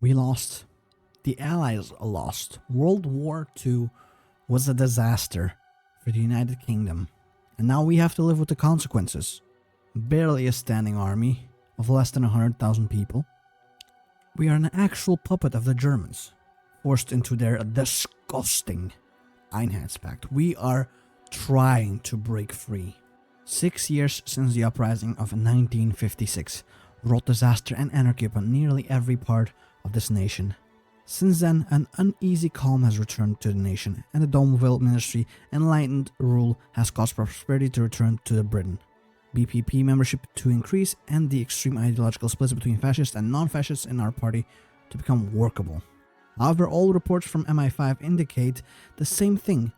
We lost. The Allies lost. World War II was a disaster for the United Kingdom. And now we have to live with the consequences. Barely a standing army of less than 100,000 people. We are an actual puppet of the Germans, forced into their disgusting Einheitspact. We are trying to break free. 6 years since the uprising of 1956 wrought disaster and anarchy upon nearly every part of this nation. Since then, an uneasy calm has returned to the nation, and the Donville ministry enlightened rule has caused prosperity to return to Britain, BPP membership to increase, and the extreme ideological splits between fascists and non-fascists in our party to become workable. However, all reports from MI5 indicate the same thing.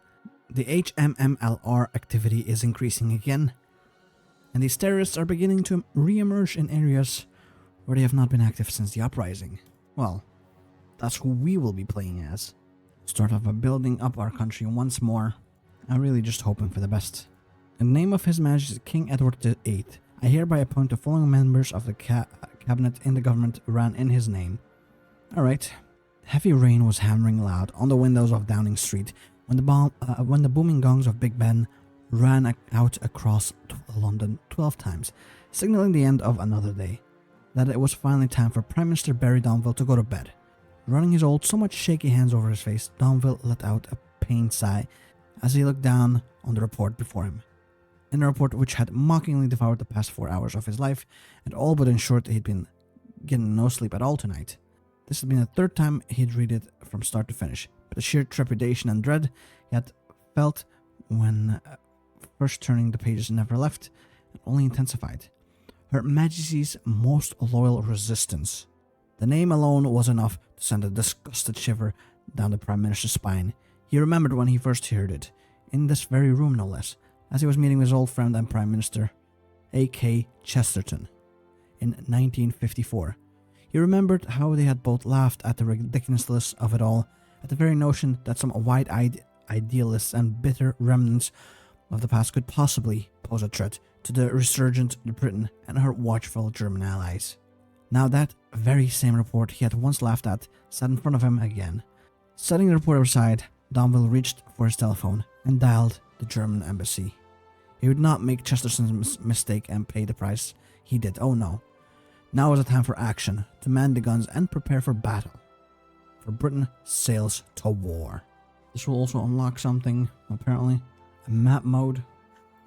The HMMLR activity is increasing again, and these terrorists are beginning to re-emerge in areas where they have not been active since the uprising. Well, that's who we will be playing as. Start off by building up our country once more. I'm really just hoping for the best. In the name of His Majesty King Edward VIII, I hereby appoint the following members of the cabinet in the government ran in his name. Alright. Heavy rain was hammering loud on the windows of Downing Street when the booming gongs of Big Ben ran out across London 12 times, signaling the end of another day. That it was finally time for Prime Minister Barry Donville to go to bed. Running his old, somewhat shaky hands over his face, Donville let out a pained sigh as he looked down on the report before him. In a report which had mockingly devoured the past 4 hours of his life, and all but ensured he'd been getting no sleep at all tonight. This had been the third time he'd read it from start to finish, but the sheer trepidation and dread he had felt when first turning the pages never left, and only intensified. Her Majesty's most loyal resistance. The name alone was enough to send a disgusted shiver down the Prime Minister's spine. He remembered when he first heard it, in this very room no less, as he was meeting with his old friend and Prime Minister, A.K. Chesterton, in 1954. He remembered how they had both laughed at the ridiculousness of it all, at the very notion that some wide-eyed idealists and bitter remnants of the past could possibly pose a threat to the resurgent Britain and her watchful German allies. Now that very same report he had once laughed at sat in front of him again. Setting the report aside, Donville reached for his telephone and dialed the German embassy. He would not make Chesterton's mistake and pay the price he did. Oh no. Now was the time for action, to man the guns and prepare for battle. For Britain sails to war. This will also unlock something, apparently. A map mode.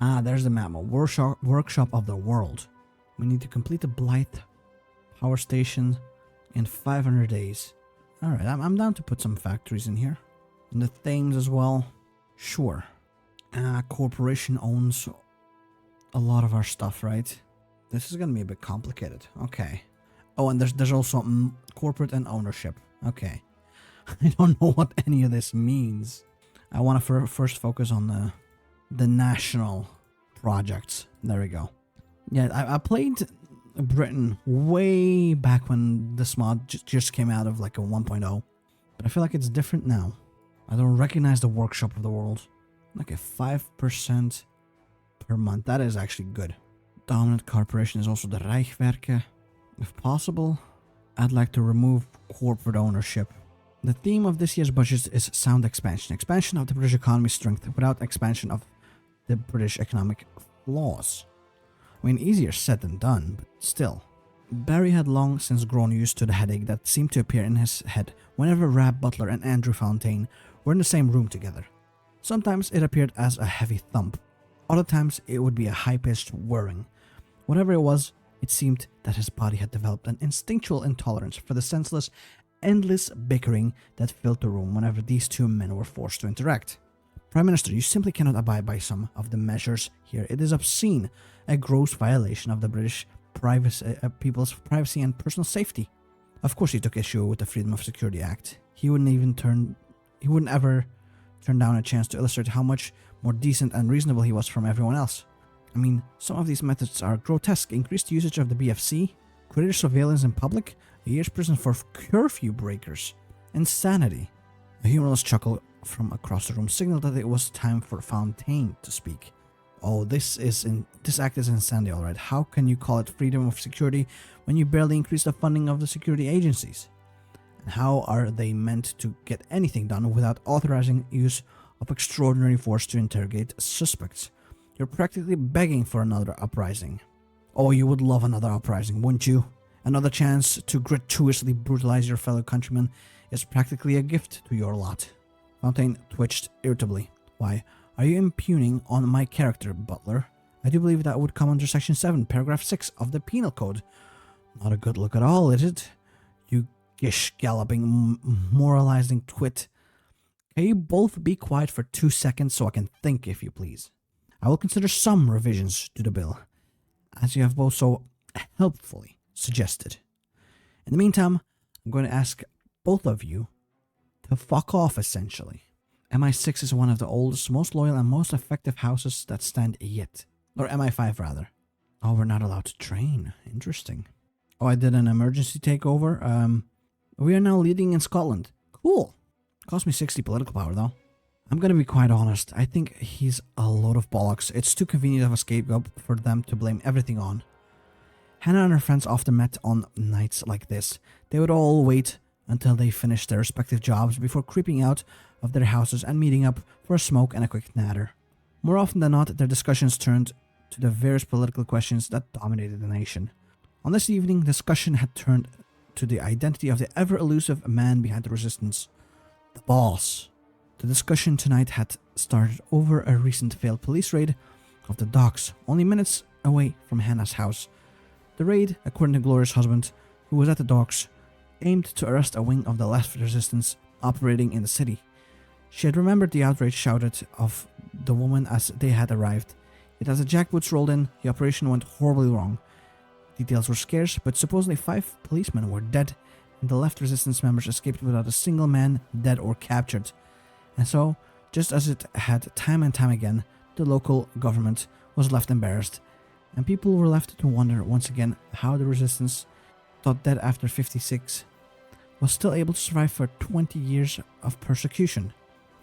Ah, there's the map mode. Workshop of the world. We need to complete the Blythe power station in 500 days. Alright, I'm down to put some factories in here. And the Thames as well. Sure. Corporation owns a lot of our stuff, right? This is gonna be a bit complicated. Okay. Oh, and there's also corporate and ownership. Okay. I don't know what any of this means. I want to first focus on the national projects. There we go. Yeah, I played Britain way back when this mod just came out of like a 1.0. But I feel like it's different now. I don't recognize the workshop of the world. Like a 5% per month. That is actually good. Dominant corporation is also the Rijkswerken. If possible, I'd like to remove corporate ownership. The theme of this year's budget is sound expansion. Expansion of the British economy's strength without expansion of the British economic flaws. I mean, easier said than done, but still. Barry had long since grown used to the headache that seemed to appear in his head whenever Rab Butler and Andrew Fontaine were in the same room together. Sometimes it appeared as a heavy thump. Other times it would be a high-pitched whirring. Whatever it was, it seemed that his body had developed an instinctual intolerance for the senseless, endless bickering that filled the room whenever these two men were forced to interact. Prime Minister, you simply cannot abide by some of the measures here. It is obscene, a gross violation of the British people's privacy and personal safety. Of course he took issue with the Freedom of Security Act. He wouldn't ever turn down a chance to illustrate how much more decent and reasonable he was from everyone else. I mean, some of these methods are grotesque. Increased usage of the BFC, greater surveillance in public, a year's prison for curfew breakers, insanity. A humorless chuckle from across the room signaled that it was time for Fontaine to speak. Oh, this act is insanity, alright. How can you call it freedom of security when you barely increase the funding of the security agencies? How are they meant to get anything done without authorizing use of extraordinary force to interrogate suspects? You're practically begging for another uprising. Oh, you would love another uprising, wouldn't you? Another chance to gratuitously brutalize your fellow countrymen is practically a gift to your lot. Fontaine twitched irritably. Why, are you impugning on my character, Butler? I do believe that would come under Section 7, Paragraph 6 of the Penal Code. Not a good look at all, is it? You gish-galloping, moralizing twit. Can you both be quiet for 2 seconds so I can think, if you please? I will consider some revisions to the bill, as you have both so helpfully suggested. In the meantime, I'm going to ask both of you to fuck off, essentially. MI6 is one of the oldest, most loyal, and most effective houses that stand yet. Or MI5, rather. Oh, we're not allowed to train. Interesting. Oh, I did an emergency takeover. We are now leading in Scotland. Cool. Cost me 60 political power, though. I'm gonna be quite honest. I think he's a load of bollocks. It's too convenient of a scapegoat for them to blame everything on. Hannah and her friends often met on nights like this. They would all wait until they finished their respective jobs before creeping out of their houses and meeting up for a smoke and a quick natter. More often than not, their discussions turned to the various political questions that dominated the nation. On this evening, discussion had turned to the identity of the ever-elusive man behind the resistance, the boss. The discussion tonight had started over a recent failed police raid of the docks, only minutes away from Hannah's house. The raid, according to Gloria's husband, who was at the docks, aimed to arrest a wing of the left resistance operating in the city. She had remembered the outrage shouted of the woman as they had arrived. Yet as the jackboots rolled in, the operation went horribly wrong. Details were scarce, but supposedly 5 policemen were dead, and the left resistance members escaped without a single man dead or captured. And so, just as it had time and time again, the local government was left embarrassed, and people were left to wonder once again how the resistance, thought dead after 56, was still able to survive for 20 years of persecution.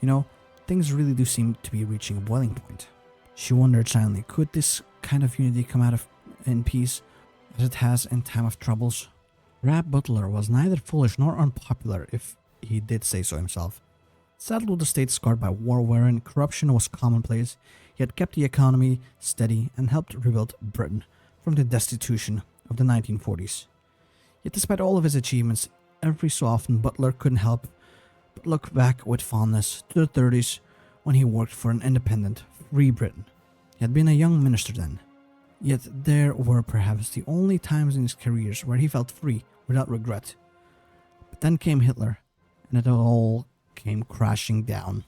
You know, things really do seem to be reaching a boiling point. She wondered silently, could this kind of unity come out of in peace, as it has in time of troubles? Rab Butler was neither foolish nor unpopular, if he did say so himself. Saddled with a state scarred by war wherein corruption was commonplace, he had kept the economy steady and helped rebuild Britain from the destitution of the 1940s. Yet despite all of his achievements, every so often Butler couldn't help but look back with fondness to the 30s when he worked for an independent, free Britain. He had been a young minister then, yet there were perhaps the only times in his career where he felt free without regret. But then came Hitler, and it all came crashing down.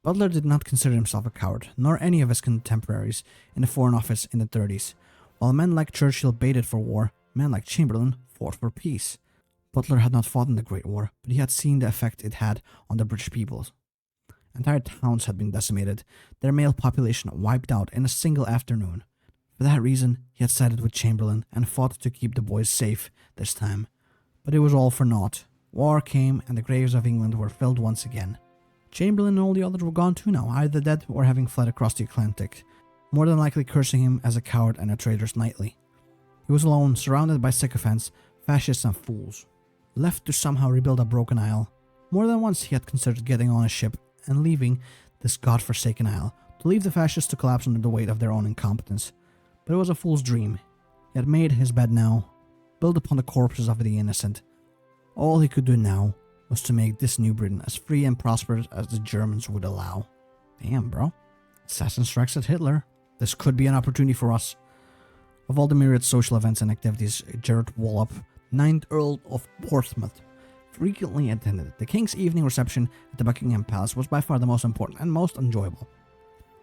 Butler did not consider himself a coward, nor any of his contemporaries in the Foreign Office in the 30s. While men like Churchill baited for war, men like Chamberlain fought for peace. Butler had not fought in the Great War, but he had seen the effect it had on the British people. Entire towns had been decimated, their male population wiped out in a single afternoon. For that reason, he had sided with Chamberlain and fought to keep the boys safe this time. But it was all for naught. War came, and the graves of England were filled once again. Chamberlain and all the others were gone too now, either dead or having fled across the Atlantic, more than likely cursing him as a coward and a traitor nightly. He was alone, surrounded by sycophants, fascists and fools, left to somehow rebuild a broken isle. More than once he had considered getting on a ship and leaving this god-forsaken isle, to leave the fascists to collapse under the weight of their own incompetence. But it was a fool's dream. He had made his bed now, built upon the corpses of the innocent. All he could do now was to make this new Britain as free and prosperous as the Germans would allow. Damn, bro. Assassin strikes at Hitler. This could be an opportunity for us. Of all the myriad social events and activities, Gerard Wallop, 9th Earl of Portsmouth, frequently attended. The King's evening reception at the Buckingham Palace was by far the most important and most enjoyable.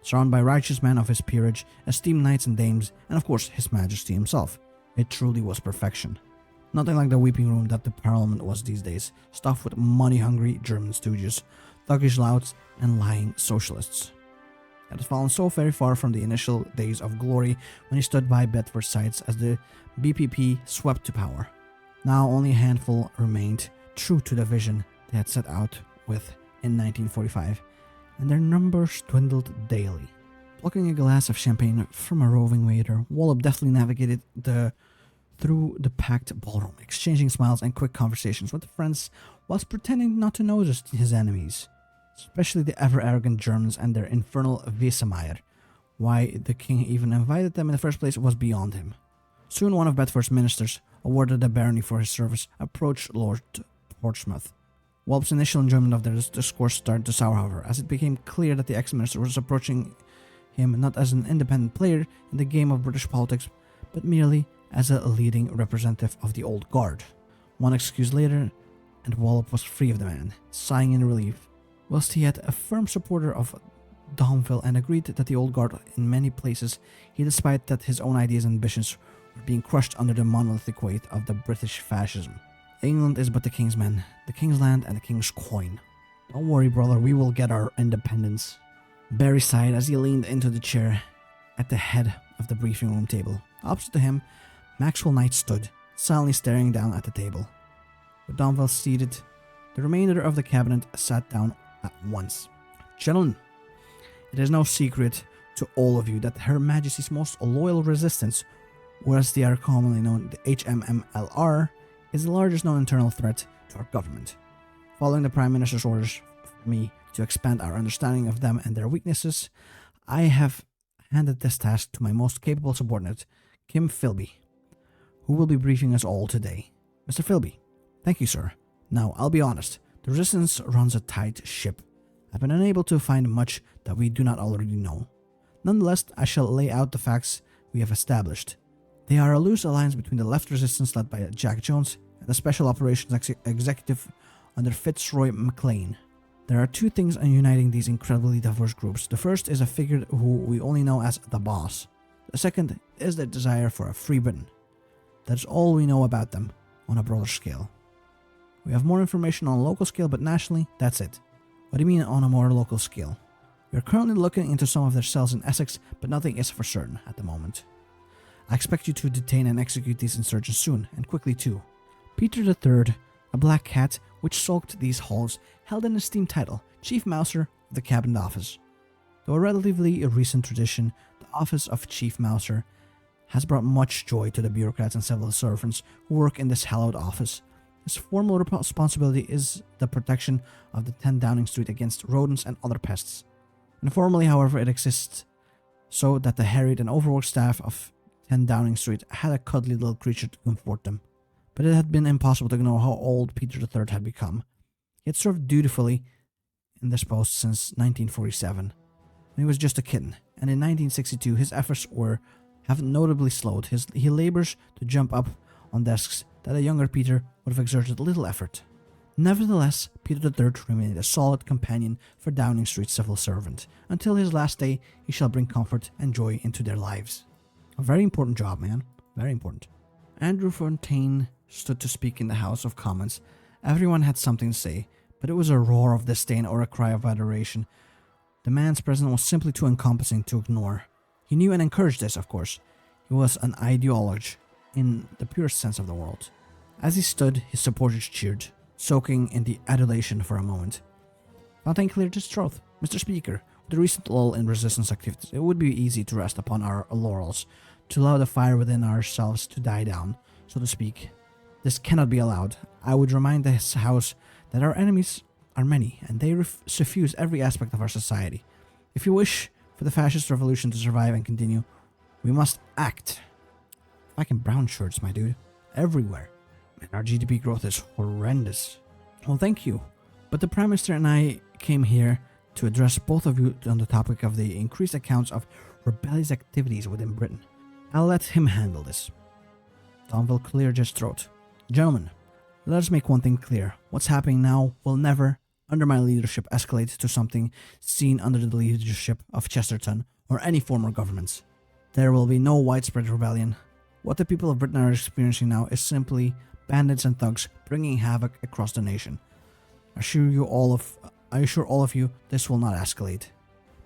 Surrounded by righteous men of his peerage, esteemed knights and dames, and of course His Majesty himself, it truly was perfection. Nothing like the weeping room that the Parliament was these days, stuffed with money-hungry German stooges, thuggish louts, and lying socialists. It had fallen so very far from the initial days of glory when he stood by Bedford's sides as the BPP swept to power. Now only a handful remained true to the vision they had set out with in 1945, and their numbers dwindled daily. Plucking a glass of champagne from a roving waiter, Wallop deftly navigated the through the packed ballroom, exchanging smiles and quick conversations with friends whilst pretending not to notice his enemies, especially the ever-arrogant Germans and their infernal Wesemeyer. Why the king even invited them in the first place was beyond him. Soon one of Bedford's ministers, awarded a barony for his service, approached Lord Portsmouth. Walp's initial enjoyment of their discourse started to sour, however, as it became clear that the ex-minister was approaching him not as an independent player in the game of British politics, but merely as a leading representative of the old guard. One excuse later, and Wallop was free of the man, sighing in relief, whilst he had a firm supporter of Donville and agreed that the old guard in many places, he despite that his own ideas and ambitions were being crushed under the monolithic weight of the British fascism. England is but the king's men, the king's land and the king's coin. Don't worry, brother, we will get our independence. Barry sighed as he leaned into the chair at the head of the briefing room table. Opposite to him, Maxwell Knight stood, silently staring down at the table. With Donville seated, the remainder of the cabinet sat down at once. Gentlemen, it is no secret to all of you that Her Majesty's most loyal resistance, or as they are commonly known, the HMMLR, is the largest known internal threat to our government. Following the Prime Minister's orders for me to expand our understanding of them and their weaknesses, I have handed this task to my most capable subordinate, Kim Philby, who will be briefing us all today. Mr. Philby. Thank you, sir. Now, I'll be honest, the resistance runs a tight ship. I've been unable to find much that we do not already know. Nonetheless, I shall lay out the facts we have established. They are a loose alliance between the left resistance led by Jack Jones and the Special Operations Executive under Fitzroy McLean. There are two things uniting these incredibly diverse groups. The first is a figure who we only know as the boss. The second is their desire for a free Britain. That's all we know about them on a broader scale. We have more information on a local scale, but nationally, that's it. What do you mean on a more local scale? We are currently looking into some of their cells in Essex, but nothing is for certain at the moment. I expect you to detain and execute these insurgents soon, and quickly too. Peter III, a black cat which sulked these halls, held an esteemed title, Chief Mouser of the Cabinet Office. Though a relatively recent tradition, the office of Chief Mouser has brought much joy to the bureaucrats and civil servants who work in this hallowed office. His formal responsibility is the protection of the 10 Downing Street against rodents and other pests. Informally, however, it exists so that the harried and overworked staff of 10 Downing Street had a cuddly little creature to comfort them. But it had been impossible to ignore how old Peter III had become. He had served dutifully in this post since 1947, when he was just a kitten, and in 1962 his efforts have notably slowed. He labors to jump up on desks that a younger Peter would have exerted little effort. Nevertheless, Peter III remained a solid companion for Downing Street's civil servant. Until his last day, he shall bring comfort and joy into their lives. A very important job, man. Very important. Andrew Fontaine stood to speak in the House of Commons. Everyone had something to say, but it was a roar of disdain or a cry of adoration. The man's presence was simply too encompassing to ignore. He knew and encouraged this, of course. He was an ideologue in the purest sense of the word. As he stood, his supporters cheered, soaking in the adulation for a moment. Fontaine cleared his throat. Mr. Speaker, with the recent lull in resistance activities, it would be easy to rest upon our laurels, to allow the fire within ourselves to die down, so to speak. This cannot be allowed. I would remind this House that our enemies are many, and they suffuse every aspect of our society. If you wish for the fascist revolution to survive and continue, we must act. Fucking brown shirts, my dude. Everywhere. And our GDP growth is horrendous. Well, thank you. But the Prime Minister and I came here to address both of you on the topic of the increased accounts of rebellious activities within Britain. I'll let him handle this. Donville cleared his throat. Gentlemen, let us make one thing clear. What's happening now will never, under my leadership, escalate to something seen under the leadership of Chesterton or any former governments. There will be no widespread rebellion. What the people of Britain are experiencing now is simply bandits and thugs bringing havoc across the nation. I assure all of you this will not escalate.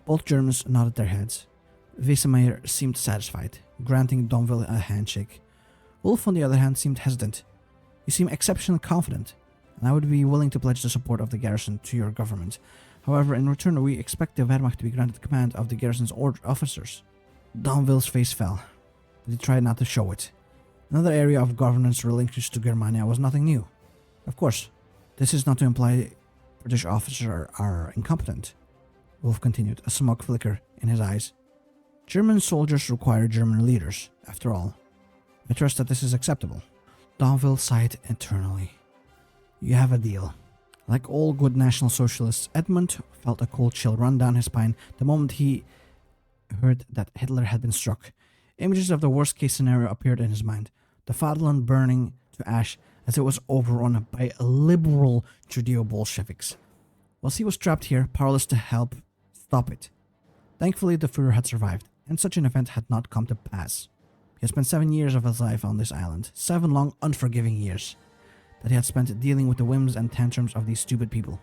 Both Germans nodded their heads. Wesemeyer seemed satisfied, granting Donville a handshake. Wolf, on the other hand, seemed hesitant. You seem exceptionally confident, and I would be willing to pledge the support of the garrison to your government. However, in return, we expect the Wehrmacht to be granted command of the garrison's officers. Donville's face fell, but he tried not to show it. Another area of governance relinquished to Germania was nothing new. Of course, this is not to imply British officers are incompetent. Wolf continued, a smug flicker in his eyes. German soldiers require German leaders, after all. I trust that this is acceptable. Donville sighed internally. You have a deal. Like all good National Socialists, Edmund felt a cold chill run down his spine the moment he heard that Hitler had been struck. Images of the worst-case scenario appeared in his mind. The fatherland burning to ash as it was overrun by liberal Judeo-Bolsheviks. Whilst he was trapped here, powerless to help stop it. Thankfully, the Führer had survived, and such an event had not come to pass. He had spent 7 years of his life on this island, 7 long, unforgiving years that he had spent dealing with the whims and tantrums of these stupid people.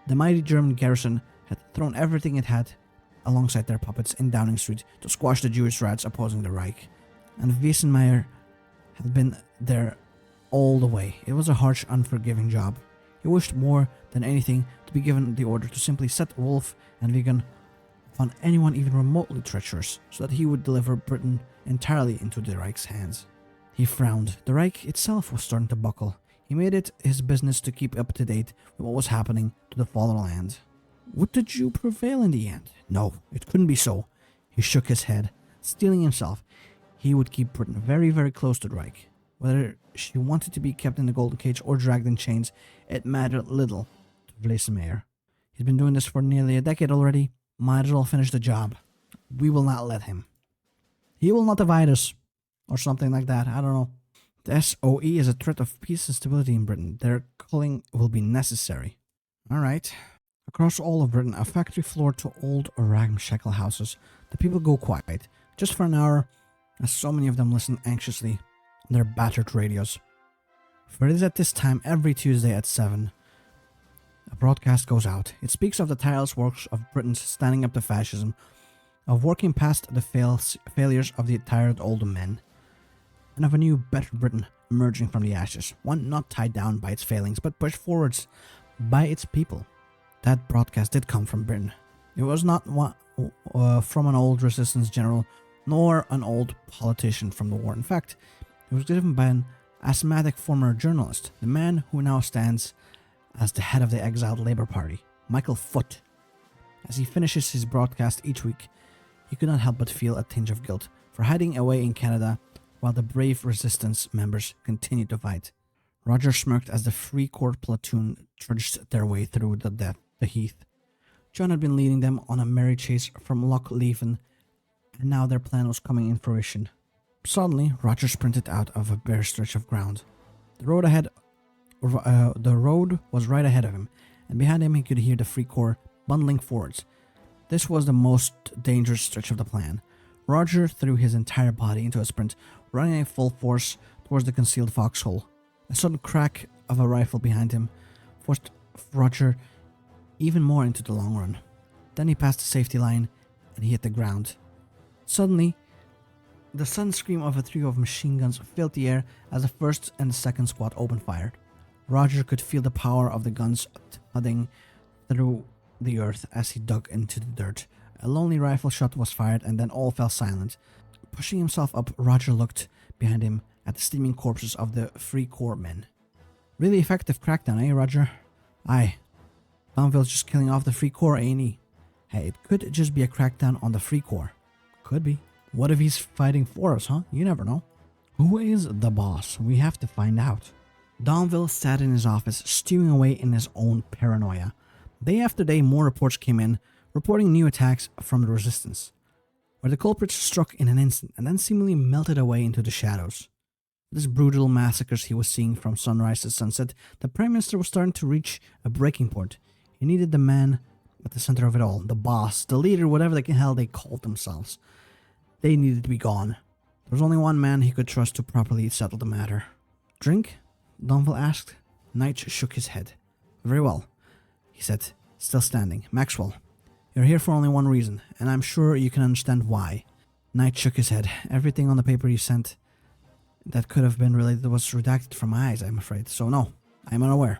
The mighty German garrison had thrown everything it had alongside their puppets in Downing Street to squash the Jewish rats opposing the Reich, and Wiesenmeyer had been there all the way. It was a harsh, unforgiving job. He wished more than anything to be given the order to simply set Wolf and Wigan upon anyone even remotely treacherous, so that he would deliver Britain entirely into the Reich's hands. He frowned. The Reich itself was starting to buckle. He made it his business to keep up to date with what was happening to the fatherland. Would the Jew prevail in the end? No, it couldn't be so. He shook his head, steeling himself. He would keep Britain very, very close to the Reich. Whether she wanted to be kept in the golden cage or dragged in chains, it mattered little to Wiesenmeyer. He's been doing this for nearly a decade already. Might as well finish the job. We will not let him. He will not divide us. Or something like that, I don't know. The SOE is a threat of peace and stability in Britain. Their culling will be necessary. Alright. Across all of Britain, a factory floor to old or ramshackle houses, the people go quiet, just for an hour, as so many of them listen anxiously on their battered radios. For it is at this time every Tuesday at 7, a broadcast goes out. It speaks of the tireless works of Britons standing up to fascism, of working past the failures of the tired old men, and of a new, better Britain emerging from the ashes, one not tied down by its failings, but pushed forwards by its people. That broadcast did come from Britain. It was not one, from an old resistance general, nor an old politician from the war. In fact, it was given by an asthmatic former journalist, the man who now stands as the head of the exiled Labour Party, Michael Foot. As he finishes his broadcast each week, he could not help but feel a tinge of guilt for hiding away in Canada while the brave resistance members continued to fight. Roger smirked as the Free Corps platoon trudged their way through the heath. John had been leading them on a merry chase from Loch Leven, and now their plan was coming in fruition. Suddenly, Roger sprinted out of a bare stretch of ground. The road was right ahead of him, and behind him he could hear the Free Corps bundling forwards. This was the most dangerous stretch of the plan. Roger threw his entire body into a sprint, running at full force towards the concealed foxhole. A sudden crack of a rifle behind him forced Roger even more into the long run. Then he passed the safety line and he hit the ground. Suddenly, the sudden scream of a trio of machine guns filled the air as the first and the second squad opened fire. Roger could feel the power of the guns thudding through the earth as he dug into the dirt. A lonely rifle shot was fired and then all fell silent. Pushing himself up, Roger looked behind him at the steaming corpses of the Free Corps men. Really effective crackdown, eh, Roger? Aye. Donville's just killing off the Free Corps, ain't he? Hey, it could just be a crackdown on the Free Corps. Could be. What if he's fighting for us, huh? You never know. Who is the boss? We have to find out. Donville sat in his office, stewing away in his own paranoia. Day after day, more reports came in, reporting new attacks from the resistance, where the culprits struck in an instant and then seemingly melted away into the shadows. These brutal massacres he was seeing from sunrise to sunset, the Prime Minister was starting to reach a breaking point. He needed the man at the center of it all, the boss, the leader, whatever the hell they called themselves. They needed to be gone. There was only one man he could trust to properly settle the matter. Drink? Donville asked. Knight shook his head. Very well, he said, still standing. Maxwell, you're here for only one reason, and I'm sure you can understand why. Knight shook his head. Everything on the paper you sent that could have been related was redacted from my eyes, I'm afraid. So no, I'm unaware.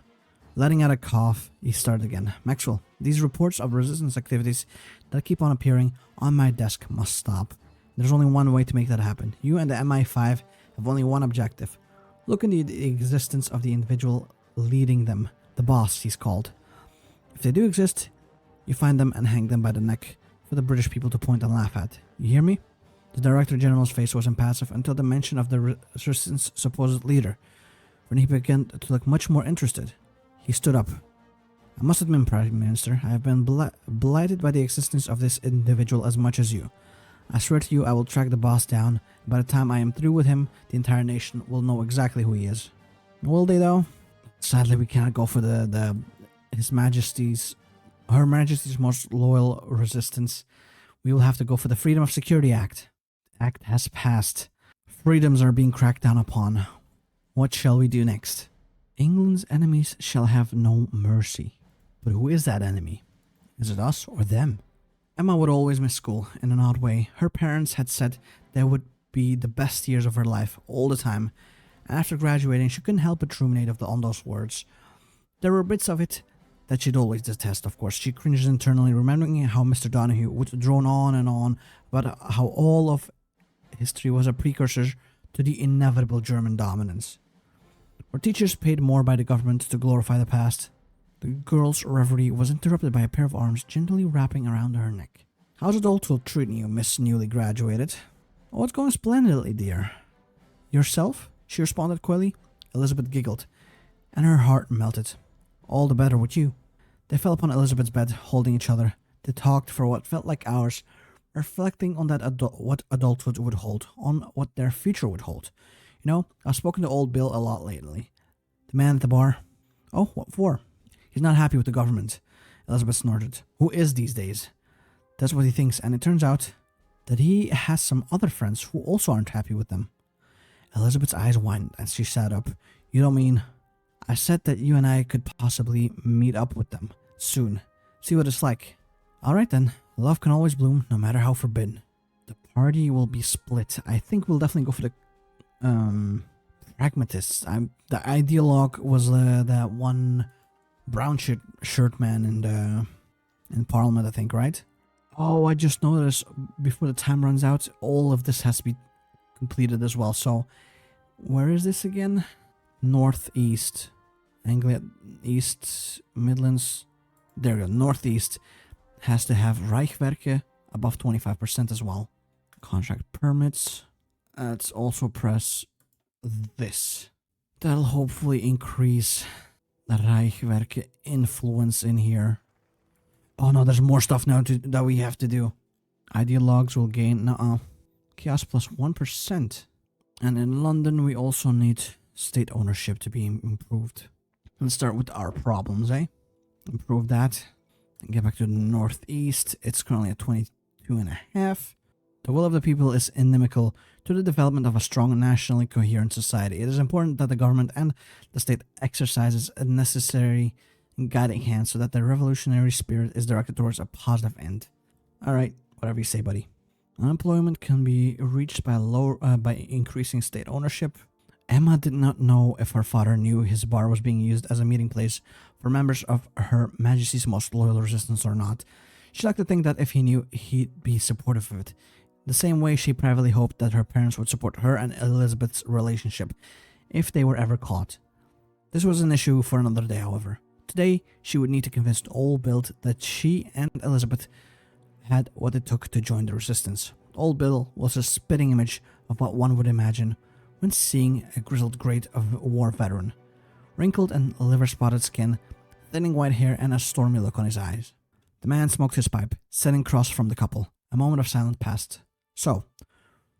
Letting out a cough, he started again. Maxwell, these reports of resistance activities that keep on appearing on my desk must stop. There's only one way to make that happen. You and the MI5 have only one objective. Look into the existence of the individual leading them. The boss, he's called. If they do exist, you find them and hang them by the neck for the British people to point and laugh at. You hear me? The Director General's face was impassive until the mention of the resistance supposed leader, when he began to look much more interested. He stood up. I must admit, Prime Minister, I have been blighted by the existence of this individual as much as you. I swear to you I will track the boss down, and by the time I am through with him, the entire nation will know exactly who he is. Will they though? Sadly, we cannot go for Her Majesty's most loyal resistance. We will have to go for the Freedom of Security Act. The act has passed. Freedoms are being cracked down upon. What shall we do next? England's enemies shall have no mercy. But who is that enemy? Is it us or them? Emma would always miss school in an odd way. Her parents had said they would be the best years of her life all the time. And after graduating, she couldn't help but ruminate on those words. There were bits of it that she'd always detest, of course. She cringed internally, remembering how Mr. Donahue would drone on and on about how all of history was a precursor to the inevitable German dominance. Where teachers paid more by the government to glorify the past, the girl's reverie was interrupted by a pair of arms gently wrapping around her neck. How's it all treating you, Miss Newly Graduated? Oh, it's going splendidly, dear. Yourself? She responded coyly. Elizabeth giggled, and her heart melted. All the better with you. They fell upon Elizabeth's bed, holding each other. They talked for what felt like hours, reflecting on what adulthood would hold, on what their future would hold. You know, I've spoken to old Bill a lot lately. The man at the bar. Oh, what for? He's not happy with the government. Elizabeth snorted. Who is these days? That's what he thinks, and it turns out that he has some other friends who also aren't happy with them. Elizabeth's eyes widened as she sat up. You don't mean... I said that you and I could possibly meet up with them soon. See what it's like. Alright then. Love can always bloom, no matter how forbidden. The party will be split. I think we'll definitely go for the pragmatists. The ideologue was that one brown shirt man in Parliament, I think, right? Oh, I just noticed before the time runs out, all of this has to be completed as well. So, where is this again? Northeast, Anglia, East, Midlands. There we go. Northeast has to have Rijkswerke above 25% as well. Contract permits. Let's also press this. That'll hopefully increase the Rijkswerke influence in here. Oh no, there's more stuff now that we have to do. Ideologues will gain chaos plus 1%. And in London we also need state ownership to be improved. Let's start with our problems, eh? Improve that. And get back to the northeast. It's currently at 22.5. The will of the people is inimical to the development of a strong nationally coherent society. It is important that the government and the state exercises a necessary guiding hand so that the revolutionary spirit is directed towards a positive end. Alright, whatever you say, buddy. Unemployment can be reached by increasing state ownership. Emma did not know if her father knew his bar was being used as a meeting place for members of Her Majesty's most loyal resistance or not. She liked to think that if he knew, he'd be supportive of it. The same way she privately hoped that her parents would support her and Elizabeth's relationship if they were ever caught. This was an issue for another day, however. Today, she would need to convince Old Bill that she and Elizabeth had what it took to join the resistance. Old Bill was a spitting image of what one would imagine when seeing a grizzled great of war veteran. Wrinkled and liver-spotted skin, thinning white hair, and a stormy look on his eyes. The man smoked his pipe, sitting across from the couple. A moment of silence passed. So,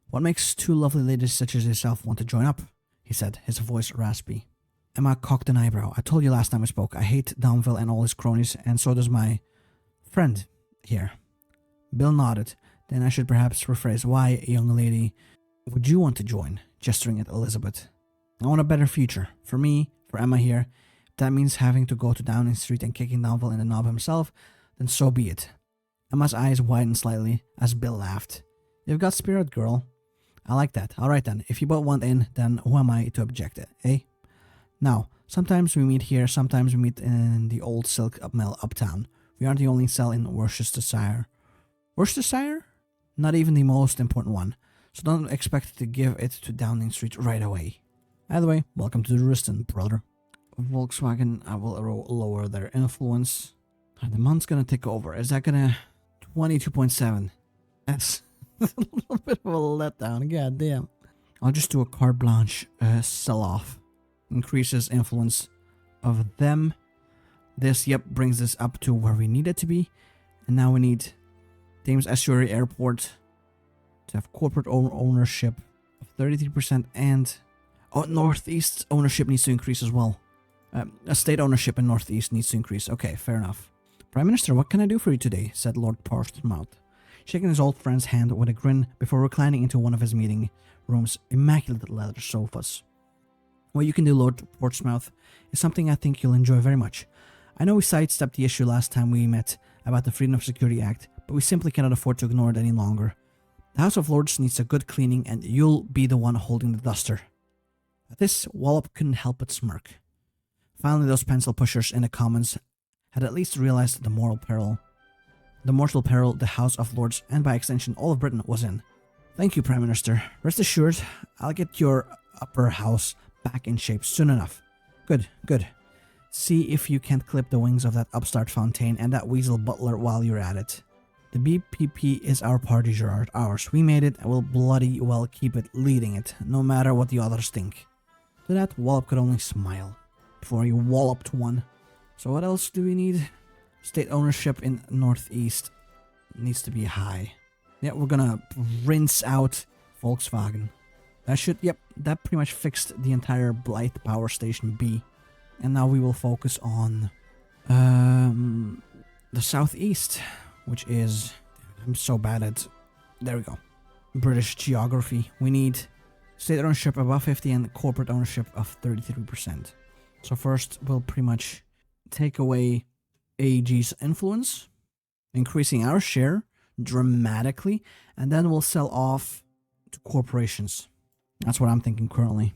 what makes two lovely ladies such as yourself want to join up? He said, his voice raspy. Emma cocked an eyebrow. I told you last time we spoke, I hate Donville and all his cronies, and so does my friend here. Bill nodded. Then I should perhaps rephrase, why, young lady, would you want to join? Gesturing at Elizabeth. I want a better future. For me, for Emma here. If that means having to go to Downing Street and kicking Donville in the knob himself, then so be it. Emma's eyes widened slightly as Bill laughed. You've got spirit, girl. I like that. Alright then, if you both want in, then who am I to object it, eh? Now, sometimes we meet here, sometimes we meet in the old silk mill uptown. We aren't the only cell in Worcestershire. Worcestershire? Not even the most important one. so don't expect to give it to Downing Street right away. Either way, welcome to the Riston, brother. Volkswagen, I will lower their influence. The month's gonna take over. Is that gonna... 22.7. That's a little bit of a letdown, god damn. I'll just do a carte blanche sell-off. Increases influence of them. This, yep, brings this up to where we need it to be. And now we need Thames Estuary Airport to have corporate ownership of 33%, and Northeast ownership needs to increase as well. State ownership in Northeast needs to increase. Okay, fair enough. Prime Minister, what can I do for you today? Said Lord Portsmouth, shaking his old friend's hand with a grin before reclining into one of his meeting room's immaculate leather sofas. What you can do, Lord Portsmouth, is something I think you'll enjoy very much. I know we sidestepped the issue last time we met about the Freedom of Security Act, but we simply cannot afford to ignore it any longer. The House of Lords needs a good cleaning, and you'll be the one holding the duster. At this, Wallop couldn't help but smirk. Finally, those pencil pushers in the Commons had at least realized the mortal peril the House of Lords, and by extension all of Britain, was in. Thank you, Prime Minister. Rest assured, I'll get your upper house back in shape soon enough. Good, good. See if you can't clip the wings of that upstart Fontaine and that weasel Butler while you're at it. The BPP is our party, Gerard, ours. We made it, and we'll bloody well keep it leading it, no matter what the others think. To that, Wallop could only smile, before he walloped one. So what else do we need? State ownership in Northeast needs to be high. Yeah, we're gonna rinse out Volkswagen. That should, yep, that pretty much fixed the entire Blythe Power Station B. And now we will focus on the Southeast, which is... I'm so bad at... There we go. British geography. We need state ownership above 50 and corporate ownership of 33%. So first, we'll pretty much take away AEG's influence, increasing our share dramatically, and then we'll sell off to corporations. That's what I'm thinking currently.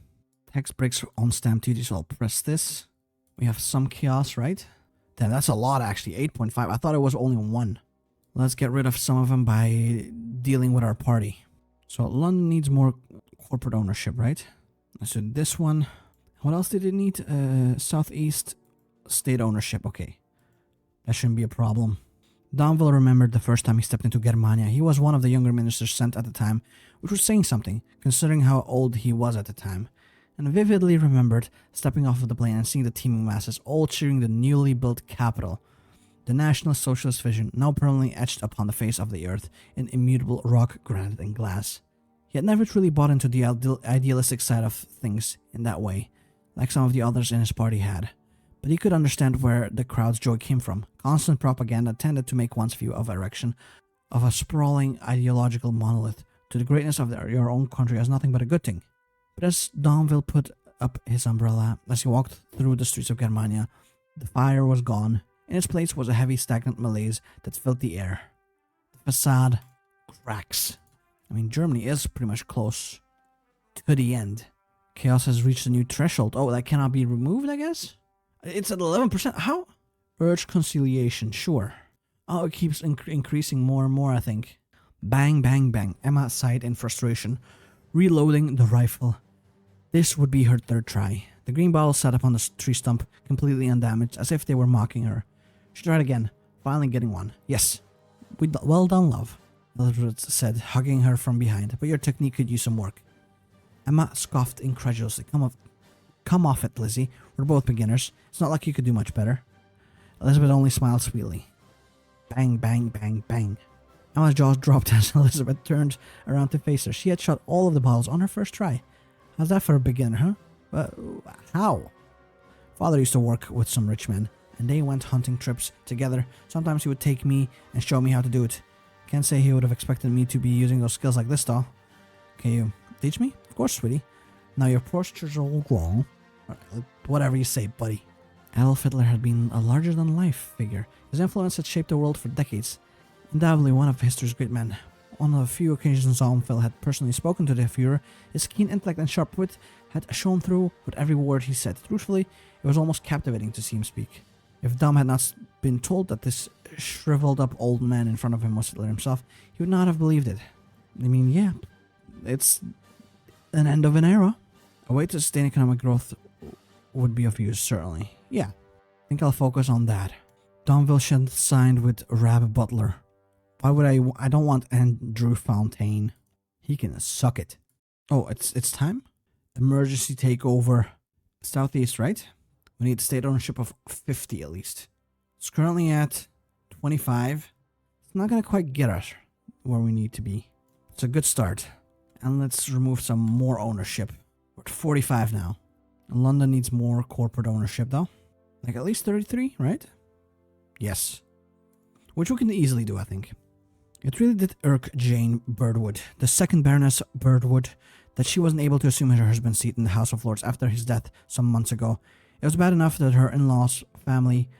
Tax breaks on stamp duty, so I'll press this. We have some chaos, right? Damn, that's a lot actually, 8.5. I thought it was only 1. Let's get rid of some of them by dealing with our party. So London needs more corporate ownership, right? So this one. What else did it need? Southeast state ownership. Okay. That shouldn't be a problem. Donville remembered the first time he stepped into Germania. He was one of the younger ministers sent at the time, which was saying something, considering how old he was at the time. And vividly remembered stepping off of the plane and seeing the teeming masses all cheering the newly built capital. The National Socialist vision, now permanently etched upon the face of the earth in immutable rock, granite, and glass. He had never truly bought into the idealistic side of things in that way, like some of the others in his party had. But he could understand where the crowd's joy came from. Constant propaganda tended to make one's view of erection of a sprawling ideological monolith to the greatness of your own country as nothing but a good thing. But as Donville put up his umbrella, as he walked through the streets of Germania, the fire was gone. In its place was a heavy, stagnant malaise that filled the air. The facade cracks. I mean, Germany is pretty much close to the end. Chaos has reached a new threshold. Oh, that cannot be removed, I guess? It's at 11%. How? Urge conciliation, sure. Oh, it keeps increasing more and more, I think. Bang, bang, bang. Emma sighed in frustration, reloading the rifle. This would be her third try. The green bottle sat upon the tree stump, completely undamaged, as if they were mocking her. She tried again, finally getting one. Yes. Well done, love, Elizabeth said, hugging her from behind. But your technique could use some work. Emma scoffed incredulously. Come off it, Lizzie. We're both beginners. It's not like you could do much better. Elizabeth only smiled sweetly. Bang, bang, bang, bang. Emma's jaws dropped as Elizabeth turned around to face her. She had shot all of the bottles on her first try. How's that for a beginner, huh? How? Father used to work with some rich men, and they went hunting trips together. Sometimes he would take me and show me how to do it. Can't say he would have expected me to be using those skills like this, though. Can you teach me? Of course, sweetie. Now your posture's all wrong. Whatever you say, buddy. Adolf Hitler had been a larger-than-life figure. His influence had shaped the world for decades. Undoubtedly one of history's great men. On a few occasions Donville had personally spoken to the Führer. His keen intellect and sharp wit had shone through with every word he said. Truthfully, it was almost captivating to see him speak. If Dom had not been told that this shriveled-up old man in front of him was Hitler himself, he would not have believed it. I mean, yeah, It's an end of an era. A way to sustain economic growth would be of use, certainly. Yeah, I think I'll focus on that. Donville should signed with Butler. Why would I don't want Andrew Fontaine. He can suck it. Oh, it's time? Emergency takeover. Southeast, right? We need state ownership of 50 at least. It's currently at 25. It's not gonna quite get us where we need to be. It's a good start. And let's remove some more ownership. We're at 45 now. London needs more corporate ownership though. Like at least 33, right? Yes. Which we can easily do, I think. It really did irk Jane Birdwood, the second Baroness Birdwood, that she wasn't able to assume her husband's seat in the House of Lords after his death some months ago. It was bad enough that her in-laws' family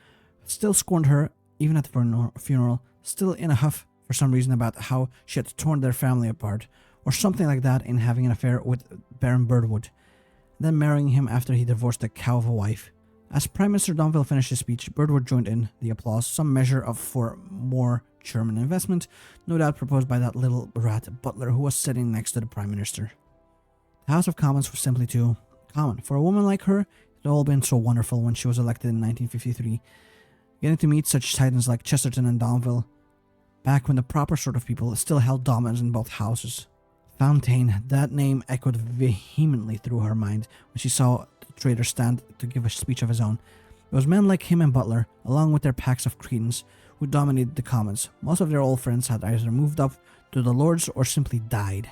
still scorned her, even at the funeral, still in a huff for some reason about how she had torn their family apart, or something like that in having an affair with Baron Birdwood, then marrying him after he divorced a cow of a wife. As Prime Minister Donville finished his speech, Birdwood joined in the applause, some measure of for more German investment, no doubt proposed by that little rat Butler who was sitting next to the Prime Minister. The House of Commons was simply too common. For a woman like her, it had all been so wonderful when she was elected in 1953, getting to meet such titans like Chesterton and Donville, back when the proper sort of people still held dominance in both houses. Fontaine, that name echoed vehemently through her mind when she saw the traitor stand to give a speech of his own. It was men like him and Butler, along with their packs of cretins, who dominated the Commons. Most of their old friends had either moved up to the Lords or simply died.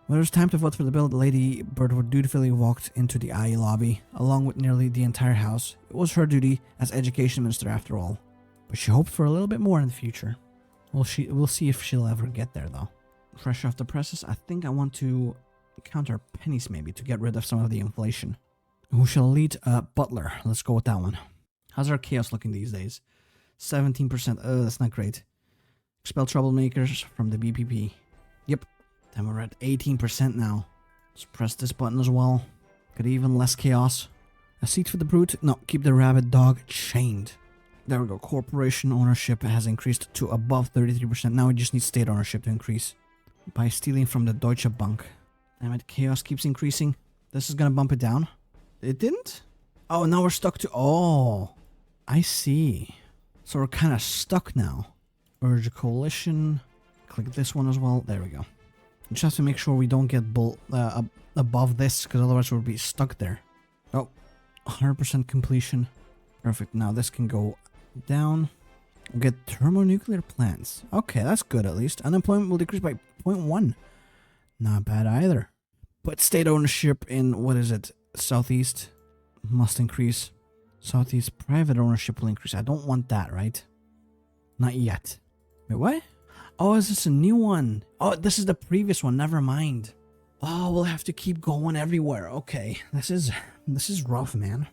When it was time to vote for the bill, Lady Birdwood dutifully walked into the IE lobby, along with nearly the entire house. It was her duty as Education Minister after all. But she hoped for a little bit more in the future. We'll see if she'll ever get there though. Fresh off the presses, I think I want to counter pennies maybe to get rid of some of the inflation. Who shall lead? Butler. Let's go with that one. How's our chaos looking these days? 17%. That's not great. Expel troublemakers from the BPP. Yep. Then we're at 18% now. Let's press this button as well. Get even less chaos. A seat for the brute? No, keep the rabid dog chained. There we go. Corporation ownership has increased to above 33%. Now we just need state ownership to increase. By stealing from the Deutsche Bank. Damn it, chaos keeps increasing. This is gonna bump it down. It didn't? Oh, now we're stuck to... Oh, I see. So we're kind of stuck now. Urge a coalition. Click this one as well. There we go. Just have to make sure we don't get above this, because otherwise we'll be stuck there. Oh, 100% completion. Perfect. Now this can go down. We'll get thermonuclear plants. Okay, that's good at least. Unemployment will decrease by 0.1. Not bad either. But state ownership in, what is it, Southeast must increase. Southeast private ownership will increase. I don't want that, right? Not yet. Wait, what? Oh, is this a new one? Oh, this is the previous one. Never mind. Oh, we'll have to keep going everywhere. Okay, this is rough, man.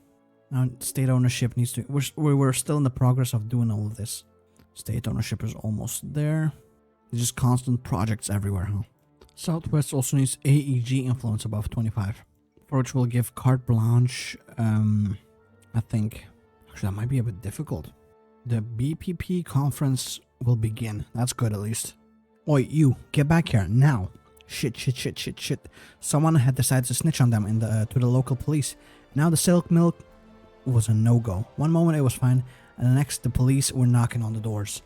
Now, state ownership needs to... We're still in the progress of doing all of this. State ownership is almost there. There's just constant projects everywhere, huh? Southwest also needs AEG influence above 25. For which we'll give carte blanche, I think. Actually, that might be a bit difficult. The BPP conference will begin. That's good, at least. Oi, you, get back here, now. Shit. Someone had decided to snitch on them to the local police. Now the silk milk was a no-go. One moment it was fine, and the next the police were knocking on the doors.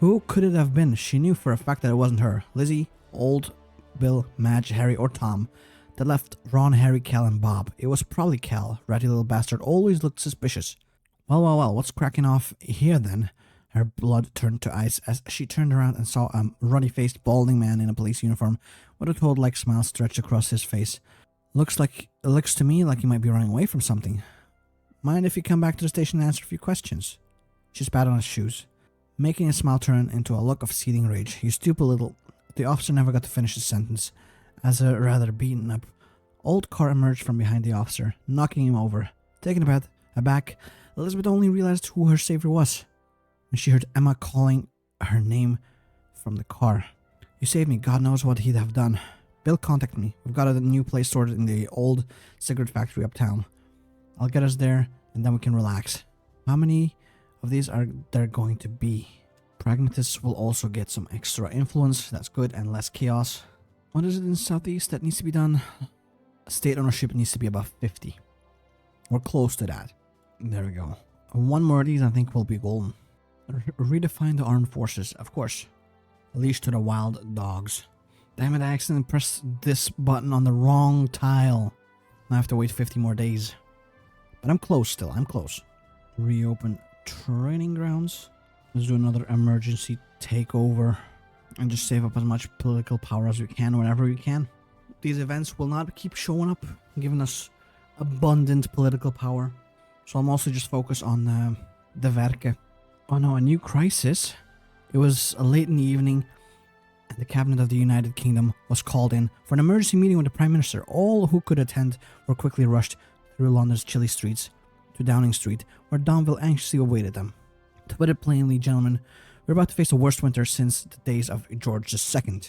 Who could it have been? She knew for a fact that it wasn't her. Lizzie, Old, Bill, Madge, Harry, or Tom. That left Ron, Harry, Cal, and Bob. It was probably Cal. Ratty little bastard always looked suspicious. Well, what's cracking off here then? Her blood turned to ice as she turned around and saw a ruddy-faced, balding man in a police uniform with a toad-like smile stretched across his face. Looks to me like he might be running away from something. Mind if you come back to the station and answer a few questions? She spat on his shoes, making his smile turn into a look of seething rage. He stooped a little. The officer never got to finish his sentence, as a rather beaten-up old car emerged from behind the officer, knocking him over. Taken aback, Elizabeth only realized who her savior was when she heard Emma calling her name from the car. You saved me. God knows what he'd have done. Bill contacted me. We've got a new place sorted in the old cigarette factory uptown. I'll get us there, and then we can relax. How many of these are there going to be? Pragmatists will also get some extra influence. That's good, and less chaos. What is it in Southeast that needs to be done? State ownership needs to be above 50. We're close to that. There we go. One more of these, I think, will be golden. Redefine the armed forces, of course. Leash to the wild dogs. Damn it, I accidentally pressed this button on the wrong tile. I have to wait 50 more days. But I'm close still, I'm close. Reopen training grounds. Let's do another emergency takeover. And just save up as much political power as we can whenever we can. These events will not keep showing up, giving us abundant political power. So I'm also just focused on the Werke. Oh no, a new crisis. It was late in the evening, and the cabinet of the United Kingdom was called in for an emergency meeting with the Prime Minister. All who could attend were quickly rushed through London's chilly streets to Downing Street, where Donville anxiously awaited them. To put it plainly, gentlemen, we're about to face the worst winter since the days of George II.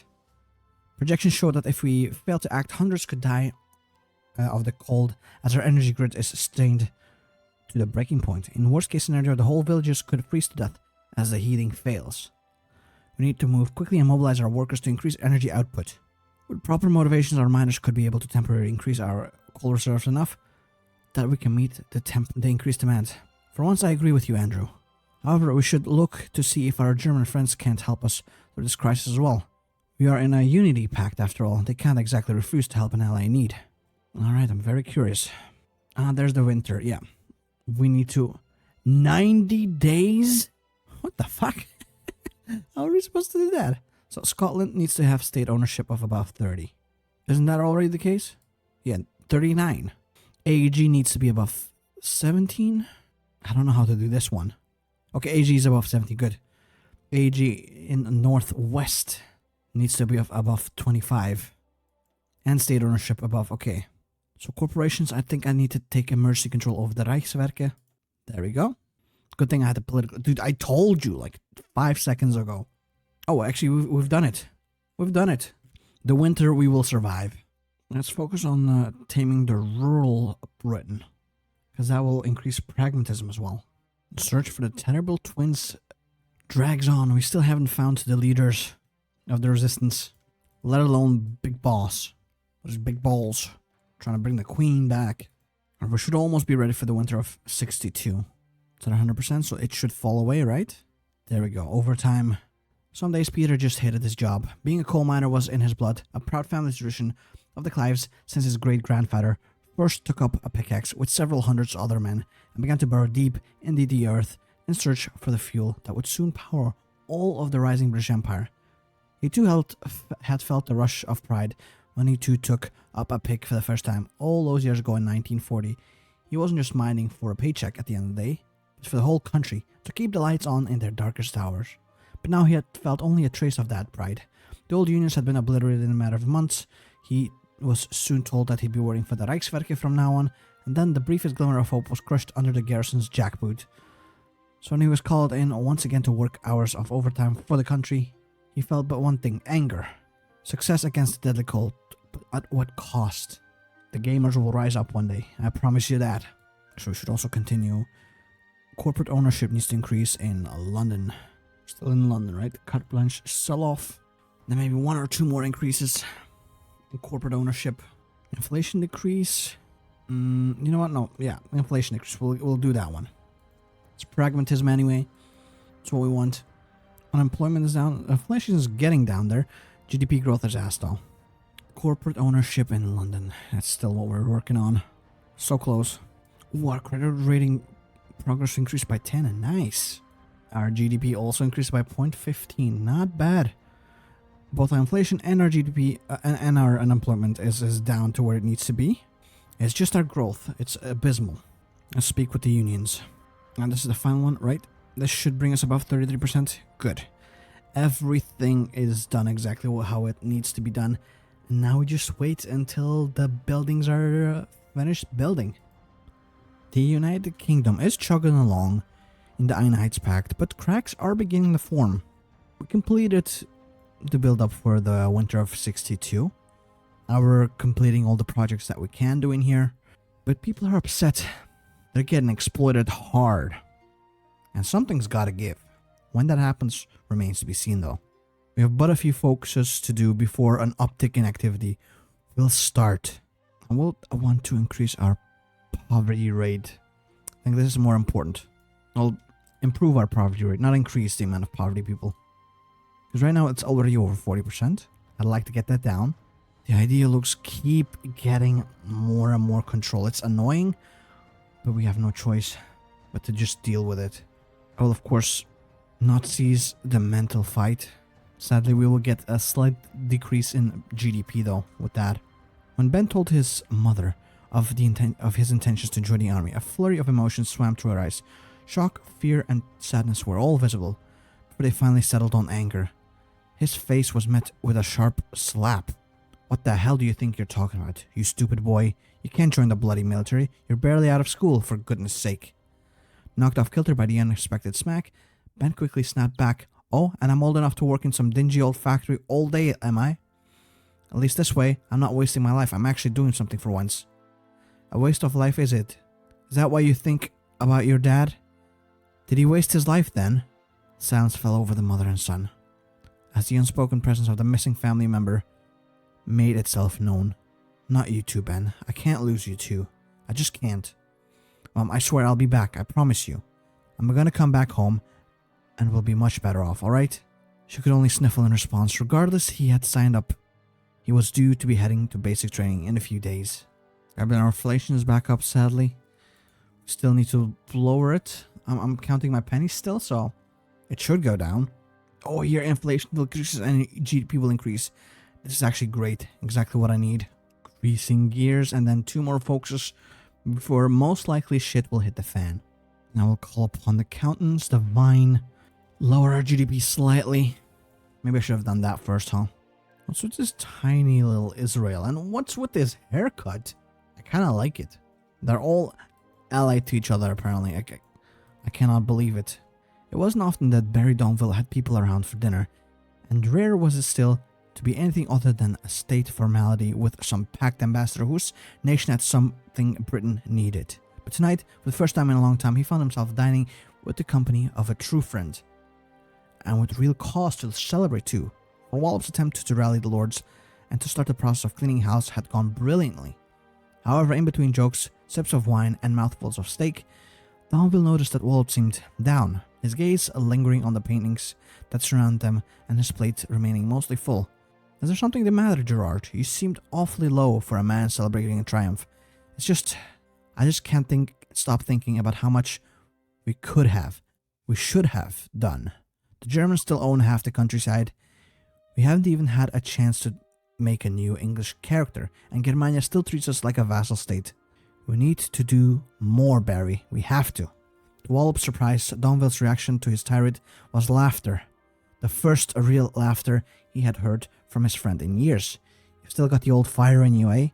Projections show that if we fail to act, hundreds could die of the cold as our energy grid is strained to the breaking point. In worst case scenario, the whole villages could freeze to death as the heating fails. We need to move quickly and mobilize our workers to increase energy output. With proper motivations, our miners could be able to temporarily increase our coal reserves enough that we can meet the increased demand. For once, I agree with you, Andrew. However, we should look to see if our German friends can't help us through this crisis as well. We are in a unity pact after all. They can't exactly refuse to help an ally in need. Alright, I'm very curious. There's the winter, yeah. We need to... 90 days? What the fuck? How are we supposed to do that? So Scotland needs to have state ownership of above 30. Isn't that already the case? Yeah, 39. AEG needs to be above 17? I don't know how to do this one. Okay, AEG is above 70, good. AEG in Northwest needs to be above 25. And state ownership above, okay. So corporations, I think I need to take emergency control over the Rijkswerke. There we go. Good thing I had the political... Dude, I told you like 5 seconds ago. Oh, actually, we've done it. We've done it. The winter, we will survive. Let's focus on taming the rural Britain, because that will increase pragmatism as well. Search for the terrible twins drags on. We still haven't found the leaders of the resistance, let alone Big Boss. What is Big Balls? Trying to bring the Queen back. Or we should almost be ready for the winter of 62. It's at 100%, so it should fall away, right? There we go. Overtime. Some days Peter just hated his job. Being a coal miner was in his blood, a proud family tradition of the Clives since his great-grandfather first took up a pickaxe with several hundreds of other men and began to burrow deep into the earth in search for the fuel that would soon power all of the rising British Empire. He too had felt the rush of pride when he too took up a pick for the first time all those years ago in 1940. He wasn't just mining for a paycheck at the end of the day, but for the whole country to keep the lights on in their darkest hours. But now he had felt only a trace of that pride. The old unions had been obliterated in a matter of months. He was soon told that he'd be working for the Rijkswerke from now on, and then the briefest glimmer of hope was crushed under the garrison's jackboot. So when he was called in once again to work hours of overtime for the country, he felt but one thing: anger. Success against the deadly cold, but at what cost? The gamers will rise up one day, I promise you that. So we should also continue. Corporate ownership needs to increase in London. Still in London, right? Carte blanche, sell off. Then maybe 1 or 2 more increases in corporate ownership. Inflation decrease. You know what? No, yeah, inflation decrease. We'll do that one. It's pragmatism anyway. That's what we want. Unemployment is down. Inflation is getting down there. GDP growth is asked all. Corporate ownership in London. That's still what we're working on. So close. Ooh, our credit rating progress increased by 10. Nice. Our GDP also increased by 0.15. Not bad. Both our inflation and our GDP and our unemployment is down to where it needs to be. It's just our growth. It's abysmal. Let's speak with the unions. And this is the final one, right? This should bring us above 33%. Good. Everything is done exactly how it needs to be done. And now we just wait until the buildings are finished building. The United Kingdom is chugging along in the Einheitspact, but cracks are beginning to form. We completed the build-up for the winter of 62. Now we're completing all the projects that we can do in here, but people are upset. They're getting exploited hard. And something's gotta give. When that happens remains to be seen though. We have but a few focuses to do before an uptick in activity will start. I will want to increase our poverty rate. I think this is more important. I'll improve our poverty rate, not increase the amount of poverty people. Because right now it's already over 40%. I'd like to get that down. The idea looks keep getting more and more control. It's annoying, but we have no choice but to just deal with it. I will, of course, not seize the mental fight. Sadly, we will get a slight decrease in GDP, though, with that. When Ben told his mother of his intentions to join the army, a flurry of emotions swam through her eyes. Shock, fear, and sadness were all visible, before they finally settled on anger. His face was met with a sharp slap. What the hell do you think you're talking about, you stupid boy? You can't join the bloody military. You're barely out of school, for goodness sake. Knocked off kilter by the unexpected smack, Ben quickly snapped back. Oh, and I'm old enough to work in some dingy old factory all day, am I? At least this way, I'm not wasting my life. I'm actually doing something for once. A waste of life, is it? Is that why you think about your dad? Did he waste his life then? Silence fell over the mother and son, as the unspoken presence of the missing family member made itself known. Not you two, Ben. I can't lose you two. I just can't. Mom, I swear I'll be back. I promise you. I'm gonna come back home, and we'll be much better off, alright? She could only sniffle in response. Regardless, he had signed up. He was due to be heading to basic training in a few days. Our inflation is back up, sadly. Still need to lower it. I'm counting my pennies still, so it should go down. Oh, here inflation will increase and GDP will increase. This is actually great. Exactly what I need. Increasing gears and then 2 more focuses before most likely shit will hit the fan. Now we'll call upon the accountants, divine. Lower our GDP slightly. Maybe I should have done that first, huh? What's with this tiny little Israel? And what's with this haircut? I kind of like it. They're all allied to each other, apparently. I cannot believe it. It wasn't often that Barry Donville had people around for dinner, and rare was it still to be anything other than a state formality with some packed ambassador whose nation had something Britain needed. But tonight, for the first time in a long time, he found himself dining with the company of a true friend. And with real cause to celebrate too. For Wallop's attempt to rally the lords and to start the process of cleaning house had gone brilliantly. However, in between jokes, sips of wine, and mouthfuls of steak, Donville noticed that Wallop seemed down, his gaze lingering on the paintings that surround them and his plate remaining mostly full. Is there something the matter, Gerard? You seemed awfully low for a man celebrating a triumph. I just can't stop thinking about how much we should have done. The Germans still own half the countryside. We haven't even had a chance to make a new English character, and Germania still treats us like a vassal state. We need to do more, Barry. We have to. To Wallop's surprise, Donville's reaction to his tirade was laughter. The first real laughter he had heard from his friend in years. You've still got the old fire in you, eh?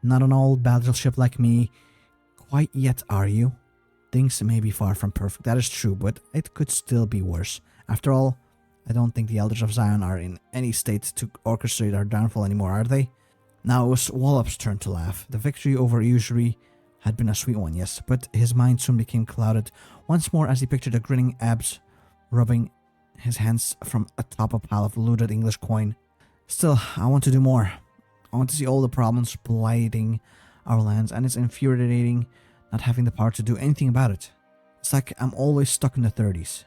Not an old battleship like me quite yet, are you? Things may be far from perfect, that is true, but it could still be worse. After all, I don't think the Elders of Zion are in any state to orchestrate our downfall anymore, are they? Now it was Wallop's turn to laugh. The victory over usury had been a sweet one, yes, but his mind soon became clouded once more as he pictured the grinning Abs rubbing his hands from atop a pile of looted English coin. Still, I want to do more. I want to see all the problems blighting our lands, and it's infuriating not having the power to do anything about it. It's like I'm always stuck in the 30s.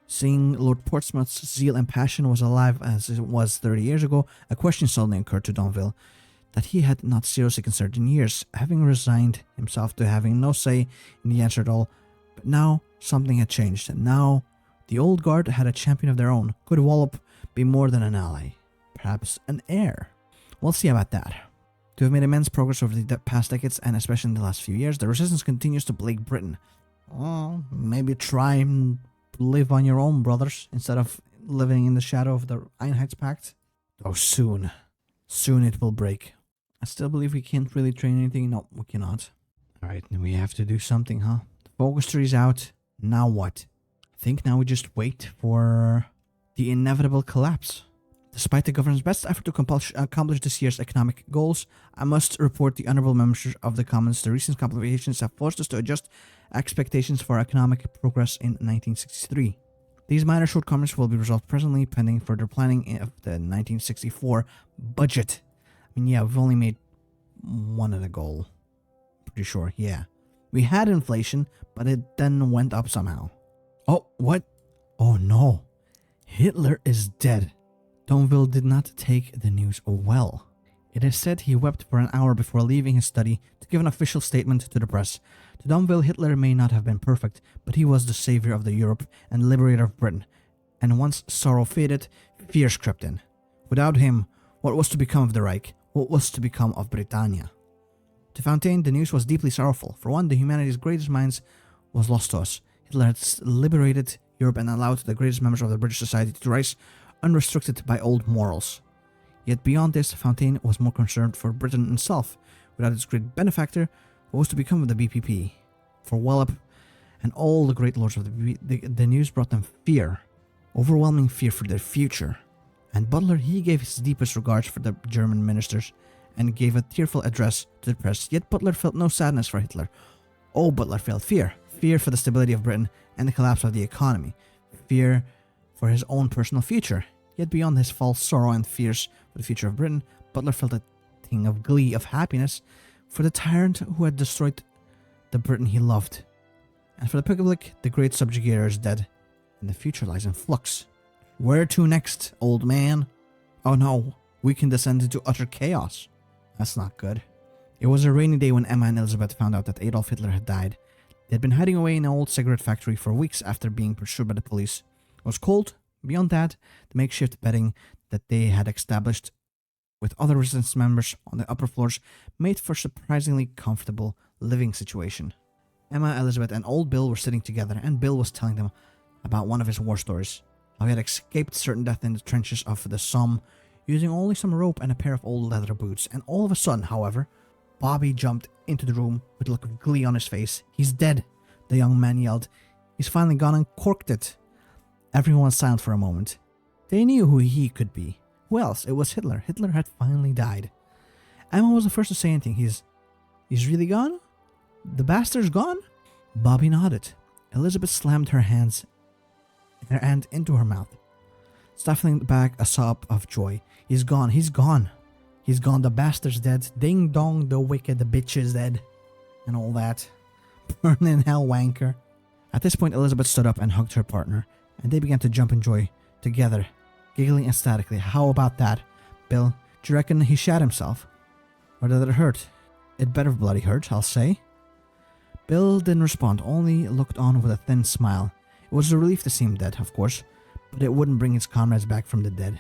Seeing Lord Portsmouth's zeal and passion was alive as it was 30 years ago, a question suddenly occurred to Donville that he had not seriously considered in years, having resigned himself to having no say in the answer at all. But now something had changed, and now the old guard had a champion of their own. Could Wallop be more than an ally? Perhaps an heir? We'll see about that. To have made immense progress over the past decades, and especially in the last few years, the resistance continues to plague Britain. Well, maybe try and live on your own, brothers, instead of living in the shadow of the Einheitspact. Oh, soon it will break. I still believe we can't really train anything. No, we cannot. Alright, we have to do something, huh? The focus tree is out. Now what? I think now we just wait for the inevitable collapse. Despite the government's best effort to accomplish this year's economic goals, I must report the honorable members of the Commons. The recent complications have forced us to adjust expectations for economic progress in 1963. These minor shortcomings will be resolved presently pending further planning of the 1964 budget. I mean, yeah, we've only made one of the goal. Pretty sure, yeah. We had inflation, but it then went up somehow. Oh, what? Oh no. Hitler is dead. Donville did not take the news well. It is said he wept for an hour before leaving his study to give an official statement to the press. To Donville, Hitler may not have been perfect, but he was the savior of the Europe and liberator of Britain. And once sorrow faded, fears crept in. Without him, what was to become of the Reich? What was to become of Britannia? To Fontaine, the news was deeply sorrowful. For one, the humanity's greatest minds was lost to us. Hitler had liberated Europe and allowed the greatest members of the British society to rise unrestricted by old morals. Yet beyond this, Fontaine was more concerned for Britain itself. Without its great benefactor, what was to become of the BPP? For Wallop and all the great lords of the news brought them fear, overwhelming fear for their future. And Butler, he gave his deepest regards for the German ministers and gave a tearful address to the press. Yet Butler felt no sadness for Hitler. Oh, Butler felt fear. Fear for the stability of Britain and the collapse of the economy. Fear for his own personal future. Yet beyond his false sorrow and fears for the future of Britain, Butler felt a thing of glee, of happiness for the tyrant who had destroyed the Britain he loved. And for the public, the great subjugator is dead, and the future lies in flux. Where to next, old man? Oh no, we can descend into utter chaos. That's not good. It was a rainy day when Emma and Elizabeth found out that Adolf Hitler had died. They had been hiding away in an old cigarette factory for weeks after being pursued by the police. It was cold. Beyond that, the makeshift bedding that they had established with other resistance members on the upper floors made for a surprisingly comfortable living situation. Emma, Elizabeth, and old Bill were sitting together, and Bill was telling them about one of his war stories. How he had escaped certain death in the trenches of the Somme using only some rope and a pair of old leather boots. And all of a sudden, however, Bobby jumped into the room with a look of glee on his face. "He's dead," the young man yelled. "He's finally gone and corked it." Everyone was silent for a moment. They knew who he could be. Who else? It was Hitler. Hitler had finally died. Emma was the first to say anything. He's really gone? The bastard's gone? Bobby nodded. Elizabeth slammed her hand into her mouth, stifling back a sob of joy. He's gone. He's gone. He's gone. The bastard's dead. Ding dong, the wicked bitch is dead. And all that. Burn in hell, wanker. At this point, Elizabeth stood up and hugged her partner, and they began to jump in joy together, giggling ecstatically. "How about that, Bill? Do you reckon he shat himself? Or did it hurt? It better bloody hurt, I'll say." Bill didn't respond, only looked on with a thin smile. It was a relief to see him dead, of course, but it wouldn't bring his comrades back from the dead.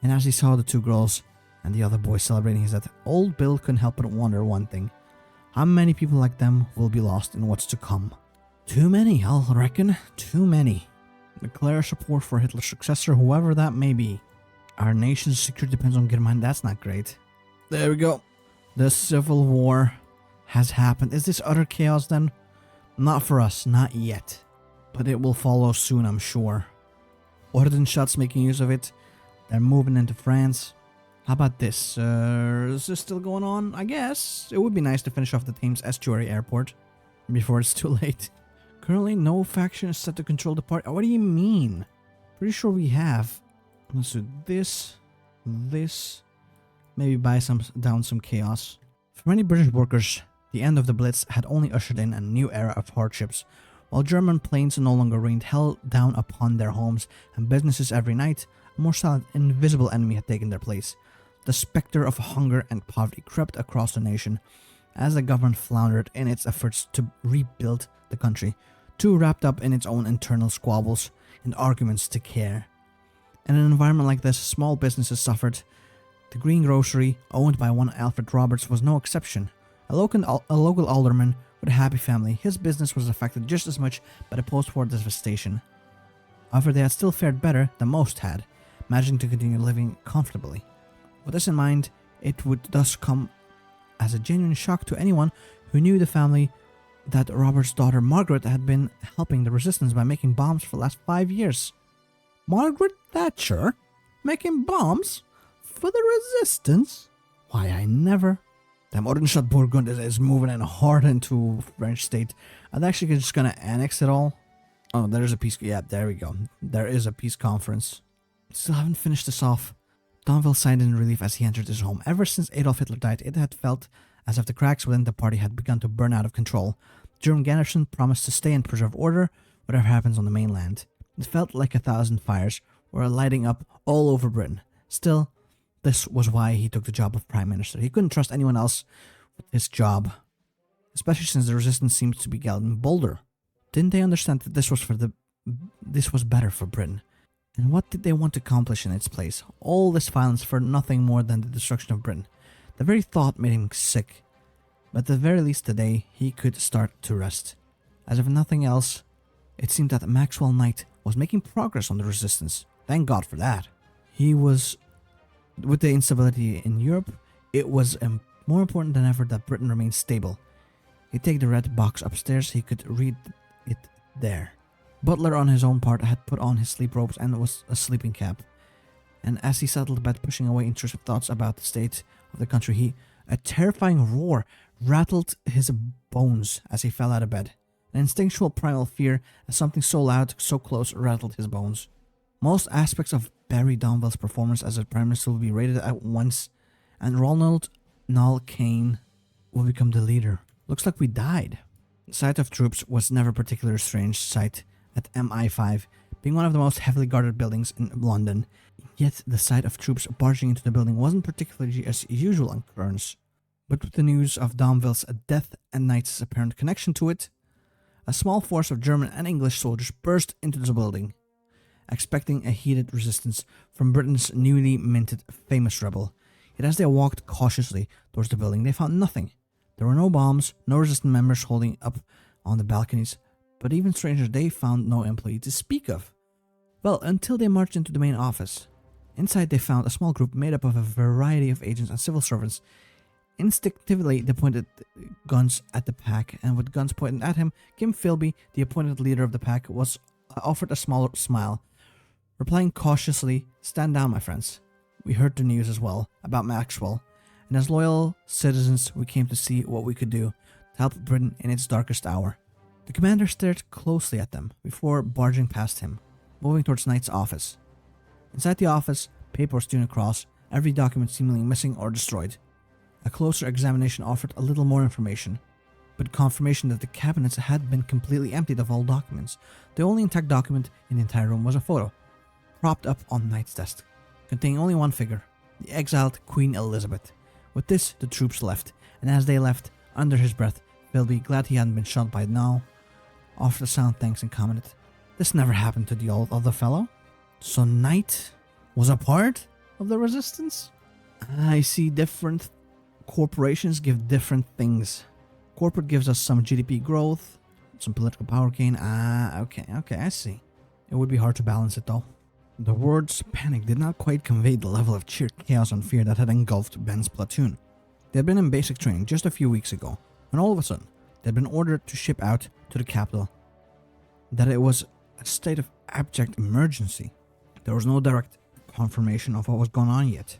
And as he saw the two girls and the other boy celebrating his death, old Bill couldn't help but wonder one thing. How many people like them will be lost in what's to come? Too many, I'll reckon. Too many. Declare support for Hitler's successor, whoever that may be. Our nation's security depends on Germany. That's not great. There we go. The Civil War has happened. Is this utter chaos then? Not for us, not yet. But it will follow soon, I'm sure. Ordensschatz making use of it. They're moving into France. How about this? Is this still going on? I guess. It would be nice to finish off the Thames Estuary Airport before it's too late. Currently, no faction is set to control the party. What do you mean? Pretty sure we have. Let's do this. Maybe buy down some chaos. For many British workers, the end of the Blitz had only ushered in a new era of hardships. While German planes no longer rained hell down upon their homes and businesses every night, a more silent, invisible enemy had taken their place. The specter of hunger and poverty crept across the nation as the government floundered in its efforts to rebuild the country, too wrapped up in its own internal squabbles and arguments to care. In an environment like this, small businesses suffered. The Green Grocery, owned by one Alfred Roberts, was no exception. A local alderman with a happy family, his business was affected just as much by the post-war devastation. However, they had still fared better than most had, managing to continue living comfortably. With this in mind, it would thus come as a genuine shock to anyone who knew the family that Robert's daughter Margaret had been helping the resistance by making bombs for the last 5 years. Margaret Thatcher? Making bombs? For the resistance? Why, I never... Damn, Ordensstadt Burgund is moving in hard into French state. Are they actually just gonna annex it all? Oh, there's a peace. Yeah, there we go. There is a peace conference. Still haven't finished this off. Donville sighed in relief as he entered his home. Ever since Adolf Hitler died, it had felt as if the cracks within the party had begun to burn out of control. German garrison promised to stay and preserve order, whatever happens on the mainland. It felt like 1,000 fires were lighting up all over Britain. Still, this was why he took the job of Prime Minister. He couldn't trust anyone else with his job, especially since the resistance seems to be getting bolder. Didn't they understand that this was better for Britain? And what did they want to accomplish in its place? All this violence for nothing more than the destruction of Britain. The very thought made him sick. But at the very least today, he could start to rest. As if nothing else, it seemed that Maxwell Knight was making progress on the resistance. Thank God for that. He was, with the instability in Europe, it was more important than ever that Britain remained stable. He'd take the red box upstairs, he could read it there. Butler, on his own part, had put on his sleep robes and was a sleeping cap. And as he settled the bed, pushing away intrusive thoughts about the state of the country, a terrifying roar rattled his bones as he fell out of bed. An instinctual primal fear as something so loud, so close, rattled his bones. Most aspects of Barry Donville's performance as a Prime Minister will be raided at once, and Ronald Null Kane will become the leader. Looks like we died. The sight of troops was never a particularly strange sight at MI5, being one of the most heavily guarded buildings in London. Yet the sight of troops barging into the building wasn't particularly a usual occurrence. But with the news of Donville's death and Knight's apparent connection to it, a small force of German and English soldiers burst into the building, expecting a heated resistance from Britain's newly minted famous rebel. Yet as they walked cautiously towards the building, they found nothing. There were no bombs, no resistant members holding up on the balconies, but even stranger, they found no employee to speak of. Well, until they marched into the main office. Inside they found a small group made up of a variety of agents and civil servants. Instinctively, they pointed guns at the pack, and with guns pointed at him, Kim Philby, the appointed leader of the pack, was offered a small smile, replying cautiously, "Stand down, my friends. We heard the news as well about Maxwell, and as loyal citizens, we came to see what we could do to help Britain in its darkest hour." The commander stared closely at them before barging past him, moving towards Knight's office. Inside the office, paper was strewn across, every document seemingly missing or destroyed. A closer examination offered a little more information, but confirmation that the cabinets had been completely emptied of all documents. The only intact document in the entire room was a photo, propped up on Knight's desk, containing only one figure, the exiled Queen Elizabeth. With this, the troops left, and as they left, under his breath, Philby, glad he hadn't been shot by now, offered a sound thanks and commented, "This never happened to the old other fellow." So Knight was a part of the resistance? I see different corporations give different things. Corporate gives us some GDP growth, some political power gain. Okay, I see. It would be hard to balance it though. The words panic did not quite convey the level of sheer chaos and fear that had engulfed Ben's platoon. They had been in basic training just a few weeks ago, when all of a sudden, they had been ordered to ship out to the capital. That it was a state of abject emergency. There was no direct confirmation of what was going on yet,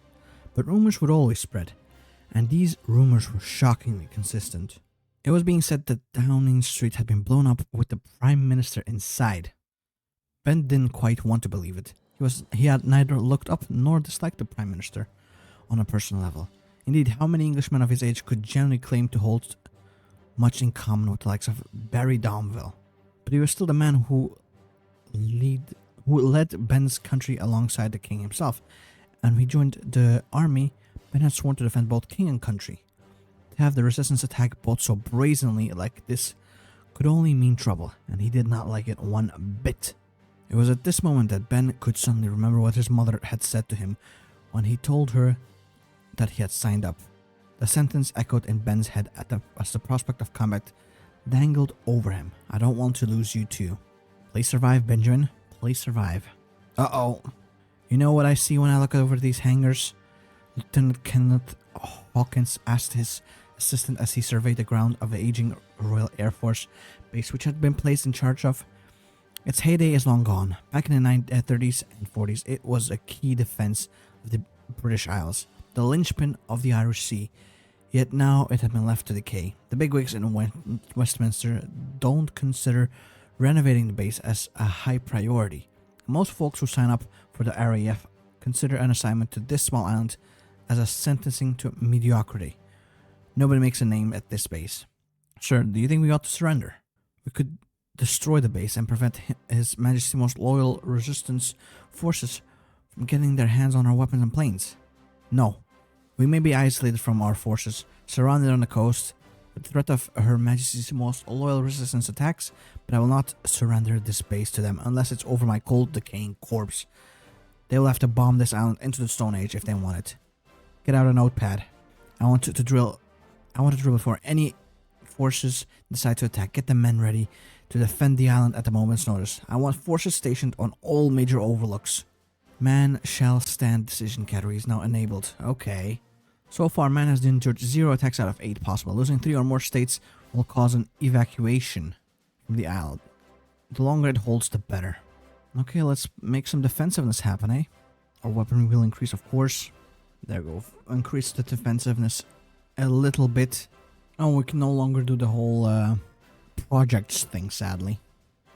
but rumors would always spread, and these rumors were shockingly consistent. It was being said that Downing Street had been blown up with the Prime Minister inside. Ben didn't quite want to believe it. He had neither looked up nor disliked the Prime Minister on a personal level. Indeed, how many Englishmen of his age could genuinely claim to hold much in common with the likes of Barry Donville? But he was still the man who led Ben's country alongside the king himself, and when he joined the army, Ben had sworn to defend both king and country. To have the resistance attack both so brazenly like this could only mean trouble, and he did not like it one bit. It was at this moment that Ben could suddenly remember what his mother had said to him when he told her that he had signed up. The sentence echoed in Ben's head as the prospect of combat dangled over him. "I don't want to lose you too. Please survive, Benjamin. Please survive." Uh-oh. You know what I see when I look over these hangars? Lieutenant Kenneth Hawkins asked his assistant as he surveyed the ground of the aging Royal Air Force base which had been placed in charge of. Its heyday is long gone. Back in the 30s and 40s, it was a key defense of the British Isles, the linchpin of the Irish Sea. Yet now it had been left to decay. The bigwigs in Westminster don't consider renovating the base as a high priority. Most folks who sign up for the RAF consider an assignment to this small island as a sentencing to mediocrity. Nobody makes a name at this base. Sir, do you think we ought to surrender? We could destroy the base and prevent His Majesty's most loyal resistance forces from getting their hands on our weapons and planes. No. We may be isolated from our forces, surrounded on the coast, with the threat of Her Majesty's most loyal resistance attacks, but I will not surrender this base to them unless it's over my cold, decaying corpse. They will have to bomb this island into the Stone Age if they want it. Get out a notepad. I want to drill before any forces decide to attack. Get the men ready to defend the island at the moment's notice. I want forces stationed on all major overlooks. Man shall stand decision category is now enabled. Okay. So far, man has endured 0 attacks out of 8 possible. Losing 3 or more states will cause an evacuation from the island. The longer it holds, the better. Okay, let's make some defensiveness happen, eh? Our weaponry will increase, of course. There we go. Increase the defensiveness a little bit. Oh, we can no longer do the whole projects thing, sadly.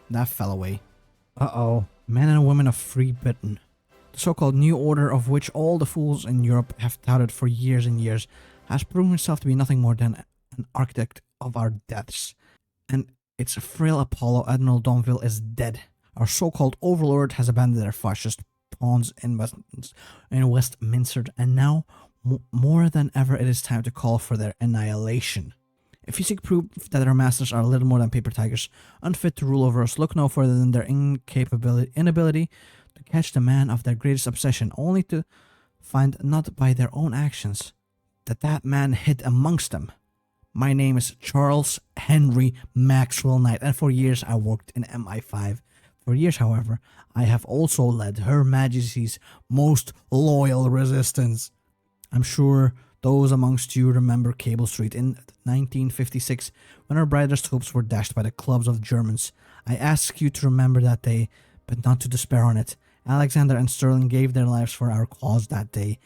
That fell away. Uh-oh. Men and women of Free Britain. The so-called New Order, of which all the fools in Europe have touted for years and years, has proven itself to be nothing more than an architect of our deaths. And its frail Apollo, Admiral Donville, is dead. Our so-called overlord has abandoned their fascist pawns in Westminster, and now, more than ever, it is time to call for their annihilation. If you seek proof that our masters are little more than paper tigers, unfit to rule over us, look no further than their inability to catch the man of their greatest obsession, only to find not by their own actions that man hid amongst them. My name is Charles Henry Maxwell Knight, and for years I worked in MI5. For years, however, I have also led Her Majesty's most loyal resistance. I'm sure those amongst you remember Cable Street in 1956, when our brightest hopes were dashed by the clubs of Germans. I ask you to remember that day, but not to despair on it. Alexander and Sterling gave their lives for our cause that day,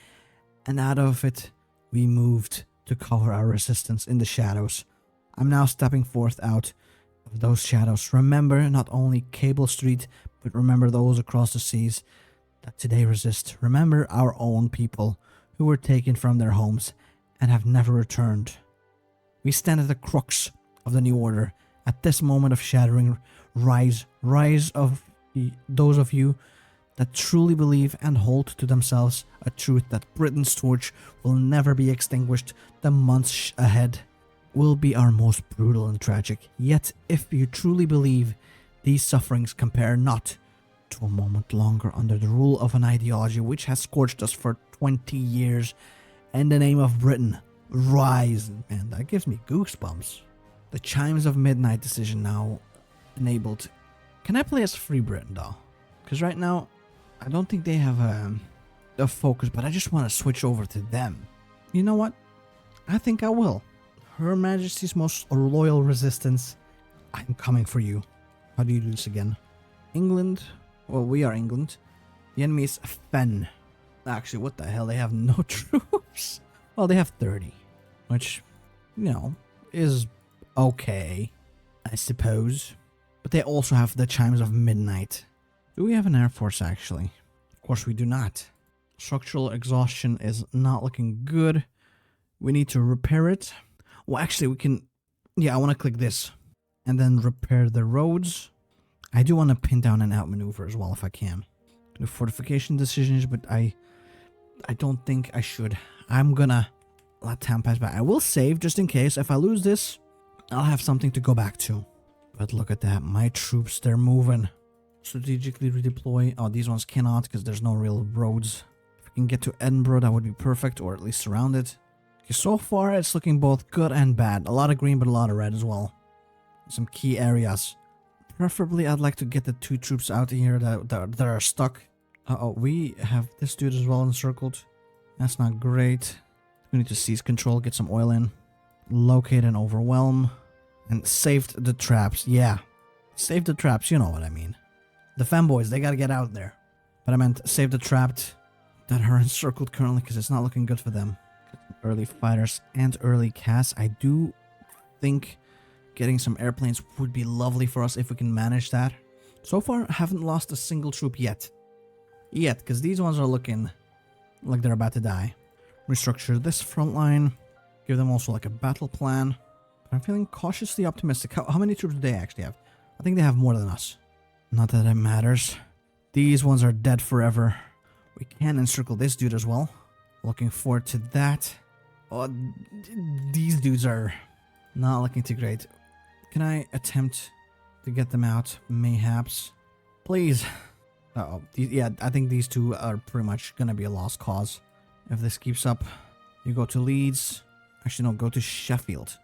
and out of it we moved to cover our resistance in the shadows. I'm now stepping forth out of those shadows. Remember not only Cable Street, but remember those across the seas that today resist. Remember our own people who were taken from their homes and have never returned. We stand at the crux of the new order. At this moment of shattering, rise of those of you that truly believe and hold to themselves a truth that Britain's torch will never be extinguished. The months ahead will be our most brutal and tragic. Yet, if you truly believe, these sufferings compare not to a moment longer under the rule of an ideology which has scorched us for 20 years. In the name of Britain, rise. Man, that gives me goosebumps. The chimes of midnight decision now enabled. Can I play as Free Britain, though? Because right now, I don't think they have a focus, but I just want to switch over to them. You know what? I think I will. Her Majesty's most loyal resistance. I'm coming for you. How do you do this again? England. Well, we are England. The enemy is Fen. Actually, what the hell? They have no troops. Well, they have 30. Which, you know, is okay, I suppose. But they also have the chimes of midnight. Do we have an air force, actually? Of course we do not. Structural exhaustion is not looking good. We need to repair it. Well, actually, we can... Yeah, I want to click this. And then repair the roads. I do want to pin down and outmaneuver as well, if I can. Do fortification decisions, but I don't think I should. I'm gonna let time pass by. I will save, just in case. If I lose this, I'll have something to go back to. But look at that. My troops, they're moving. Strategically redeploy. Oh, these ones cannot, because there's no real roads. If we can get to Edinburgh, that would be perfect, or at least surround it. Okay, so far, it's looking both good and bad. A lot of green, but a lot of red as well. Some key areas. Preferably, I'd like to get the 2 troops out of here that are stuck. Uh-oh, we have this dude as well encircled. That's not great. We need to seize control, get some oil in. Locate and overwhelm. And saved the traps. Yeah. Save the traps, you know what I mean. The fanboys, they gotta get out there. But I meant save the trapped that are encircled currently, because it's not looking good for them. Early fighters and early casts. I do think Getting some airplanes would be lovely for us if we can manage that. So far, I haven't lost a single troop yet. Because these ones are looking like they're about to die. Restructure this front line. Give them also like a battle plan. But I'm feeling cautiously optimistic. How many troops do they actually have? I think they have more than us. Not that it matters. These ones are dead forever. We can encircle this dude as well. Looking forward to that. Oh, these dudes are not looking too great. Can I attempt to get them out? Mayhaps. Please. Uh-oh. Yeah, I think these two are pretty much going to be a lost cause. If this keeps up, you go to Leeds. Actually, no, go to Sheffield.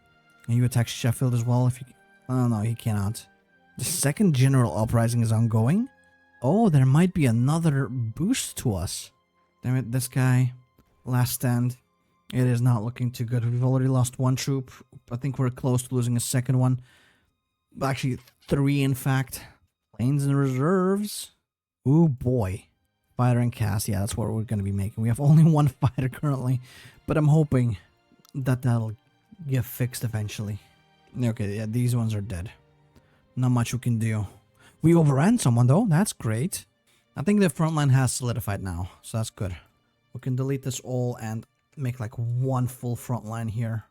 And you attack Sheffield as well if you... Oh, no, he cannot. The second general uprising is ongoing. Oh, there might be another boost to us. Damn it, this guy. Last stand. It is not looking too good. We've already lost one troop. I think we're close to losing a second one. Actually, 3 in fact. Planes and reserves. Ooh, boy. Fighter and cast. Yeah, that's what we're going to be making. We have only 1 fighter currently. But I'm hoping that that'll get fixed eventually. Okay, yeah, these ones are dead. Not much we can do. We overran someone though. That's great. I think the front line has solidified now. So that's good. We can delete this all and make like 1 full front line here.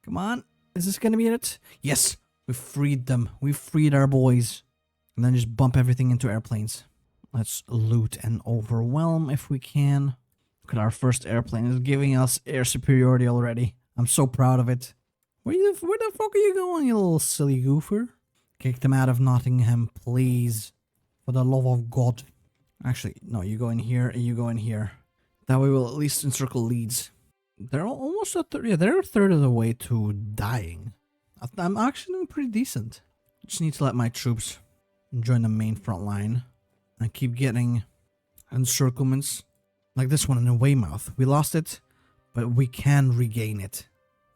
Come on. Is this going to be it? Yes. We freed them. We freed our boys. And then just bump everything into airplanes. Let's loot and overwhelm if we can. Look at our first airplane. It's giving us air superiority already. I'm so proud of it. Where the fuck are you going, you little silly goofer? Kick them out of Nottingham, please. For the love of God. Actually, no, you go in here and you go in here. That way we'll at least encircle Leeds. They're almost a third. Yeah, they're a third of the way to dying. I'm actually doing pretty decent. Just need to let my troops join the main front line. And keep getting encirclements. Like this one in Weymouth. We lost it, but we can regain it.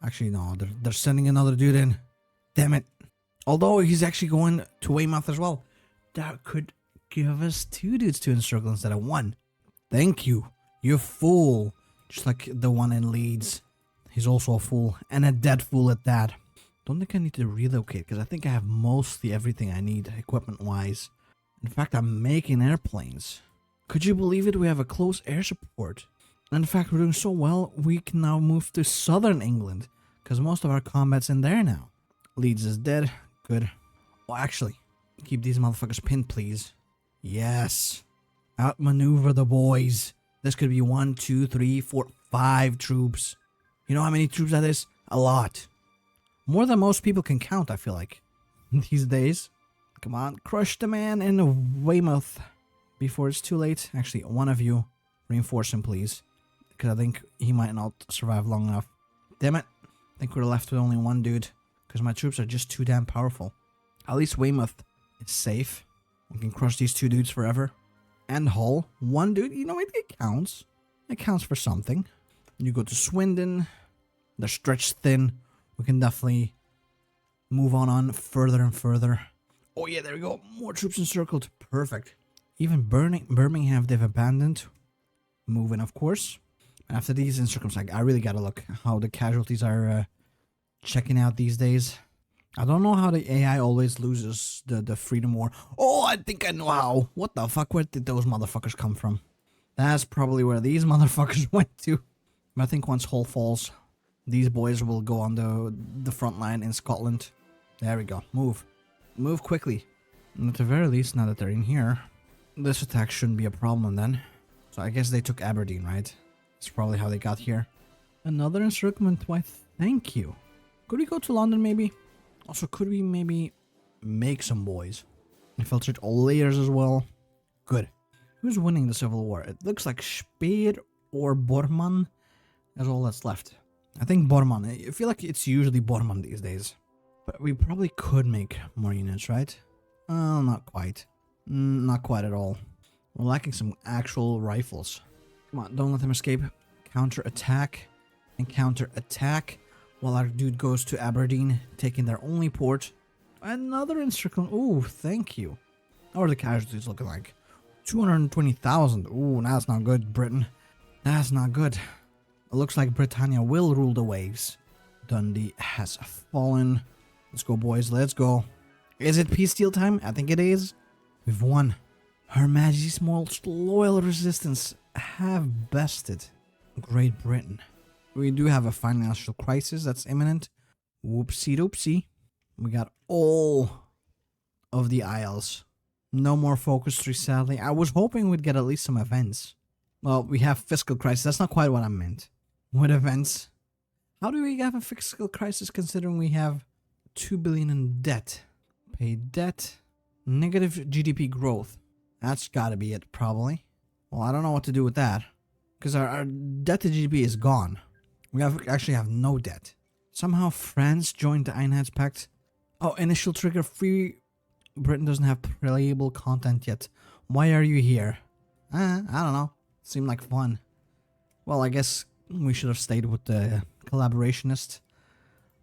Actually, no, they're sending another dude in. Damn it. Although he's actually going to Weymouth as well. That could give us 2 dudes to encircle instead of 1. Thank you. You fool. Just like the one in Leeds. He's also a fool. And a dead fool at that. Don't think I need to relocate because I think I have mostly everything I need equipment-wise. In fact, I'm making airplanes. Could you believe it? We have a close air support. And in fact, we're doing so well, we can now move to southern England. Because most of our combat's in there now. Leeds is dead. Good. Oh, actually, keep these motherfuckers pinned, please. Yes. Outmaneuver the boys. This could be 1, 2, 3, 4, 5 troops. You know how many troops that is? A lot. More than most people can count, I feel like. These days. Come on, crush the man in Weymouth before it's too late. Actually, one of you reinforce him, please. Because I think he might not survive long enough. Damn it. I think we're left with only 1 dude. Because my troops are just too damn powerful. At least Weymouth is safe. We can crush these 2 dudes forever. And Hull. 1 dude, you know, it counts. It counts for something. You go to Swindon. They're stretched thin. We can definitely move on further and further. Oh yeah, there we go. More troops encircled. Perfect. Even Birmingham they've abandoned. Moving, of course. After these encirclements, I really gotta look how the casualties are checking out these days. I don't know how the AI always loses the freedom war. Oh, I think I know how. What the fuck? Where did those motherfuckers come from? That's probably where these motherfuckers went to. But I think once Hull falls, these boys will go on the front line in Scotland. There we go. Move. Move quickly. And at the very least, now that they're in here, this attack shouldn't be a problem then. So I guess they took Aberdeen, right? That's probably how they got here. Another encirclement. Why, thank you. Could we go to London, maybe? Also, could we maybe make some boys? Infiltrate all layers as well. Good. Who's winning the Civil War? It looks like Speer or Bormann is all that's left. I think Bormann. I feel like it's usually Bormann these days. But we probably could make more units, right? Not quite. Not quite at all. We're lacking some actual rifles. Come on, don't let them escape. Counter-attack. And counter-attack. While our dude goes to Aberdeen, taking their only port. Another encirclement. Ooh, thank you. How are the casualties looking like? 220,000. Ooh, that's not good, Britain. That's not good. It looks like Britannia will rule the waves. Dundee has fallen. Let's go, boys. Let's go. Is it peace deal time? I think it is. We've won. Her Majesty's most loyal resistance have bested Great Britain. We do have a financial crisis that's imminent. Whoopsie doopsie. We got all of the Isles. No more focus tree, sadly. I was hoping we'd get at least some events. Well, we have fiscal crisis. That's not quite what I meant. What events? How do we have a fiscal crisis considering we have 2 billion in debt? Pay debt. Negative GDP growth. That's gotta be it, probably. Well, I don't know what to do with that. Because our debt to GDP is gone. We actually have no debt. Somehow France joined the Einheits Pact. Oh, initial trigger. Free Britain doesn't have playable content yet. Why are you here? I don't know. Seemed like fun. Well, I guess we should have stayed with the collaborationist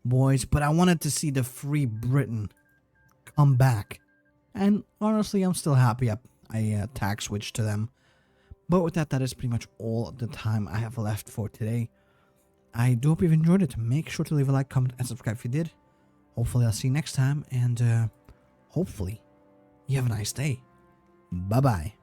boys. But I wanted to see the Free Britain come back. And honestly, I'm still happy I tag switched to them. But with that, that is pretty much all the time I have left for today. I do hope you've enjoyed it. Make sure to leave a like, comment, and subscribe if you did. Hopefully I'll see you next time, and hopefully you have a nice day. Bye-bye.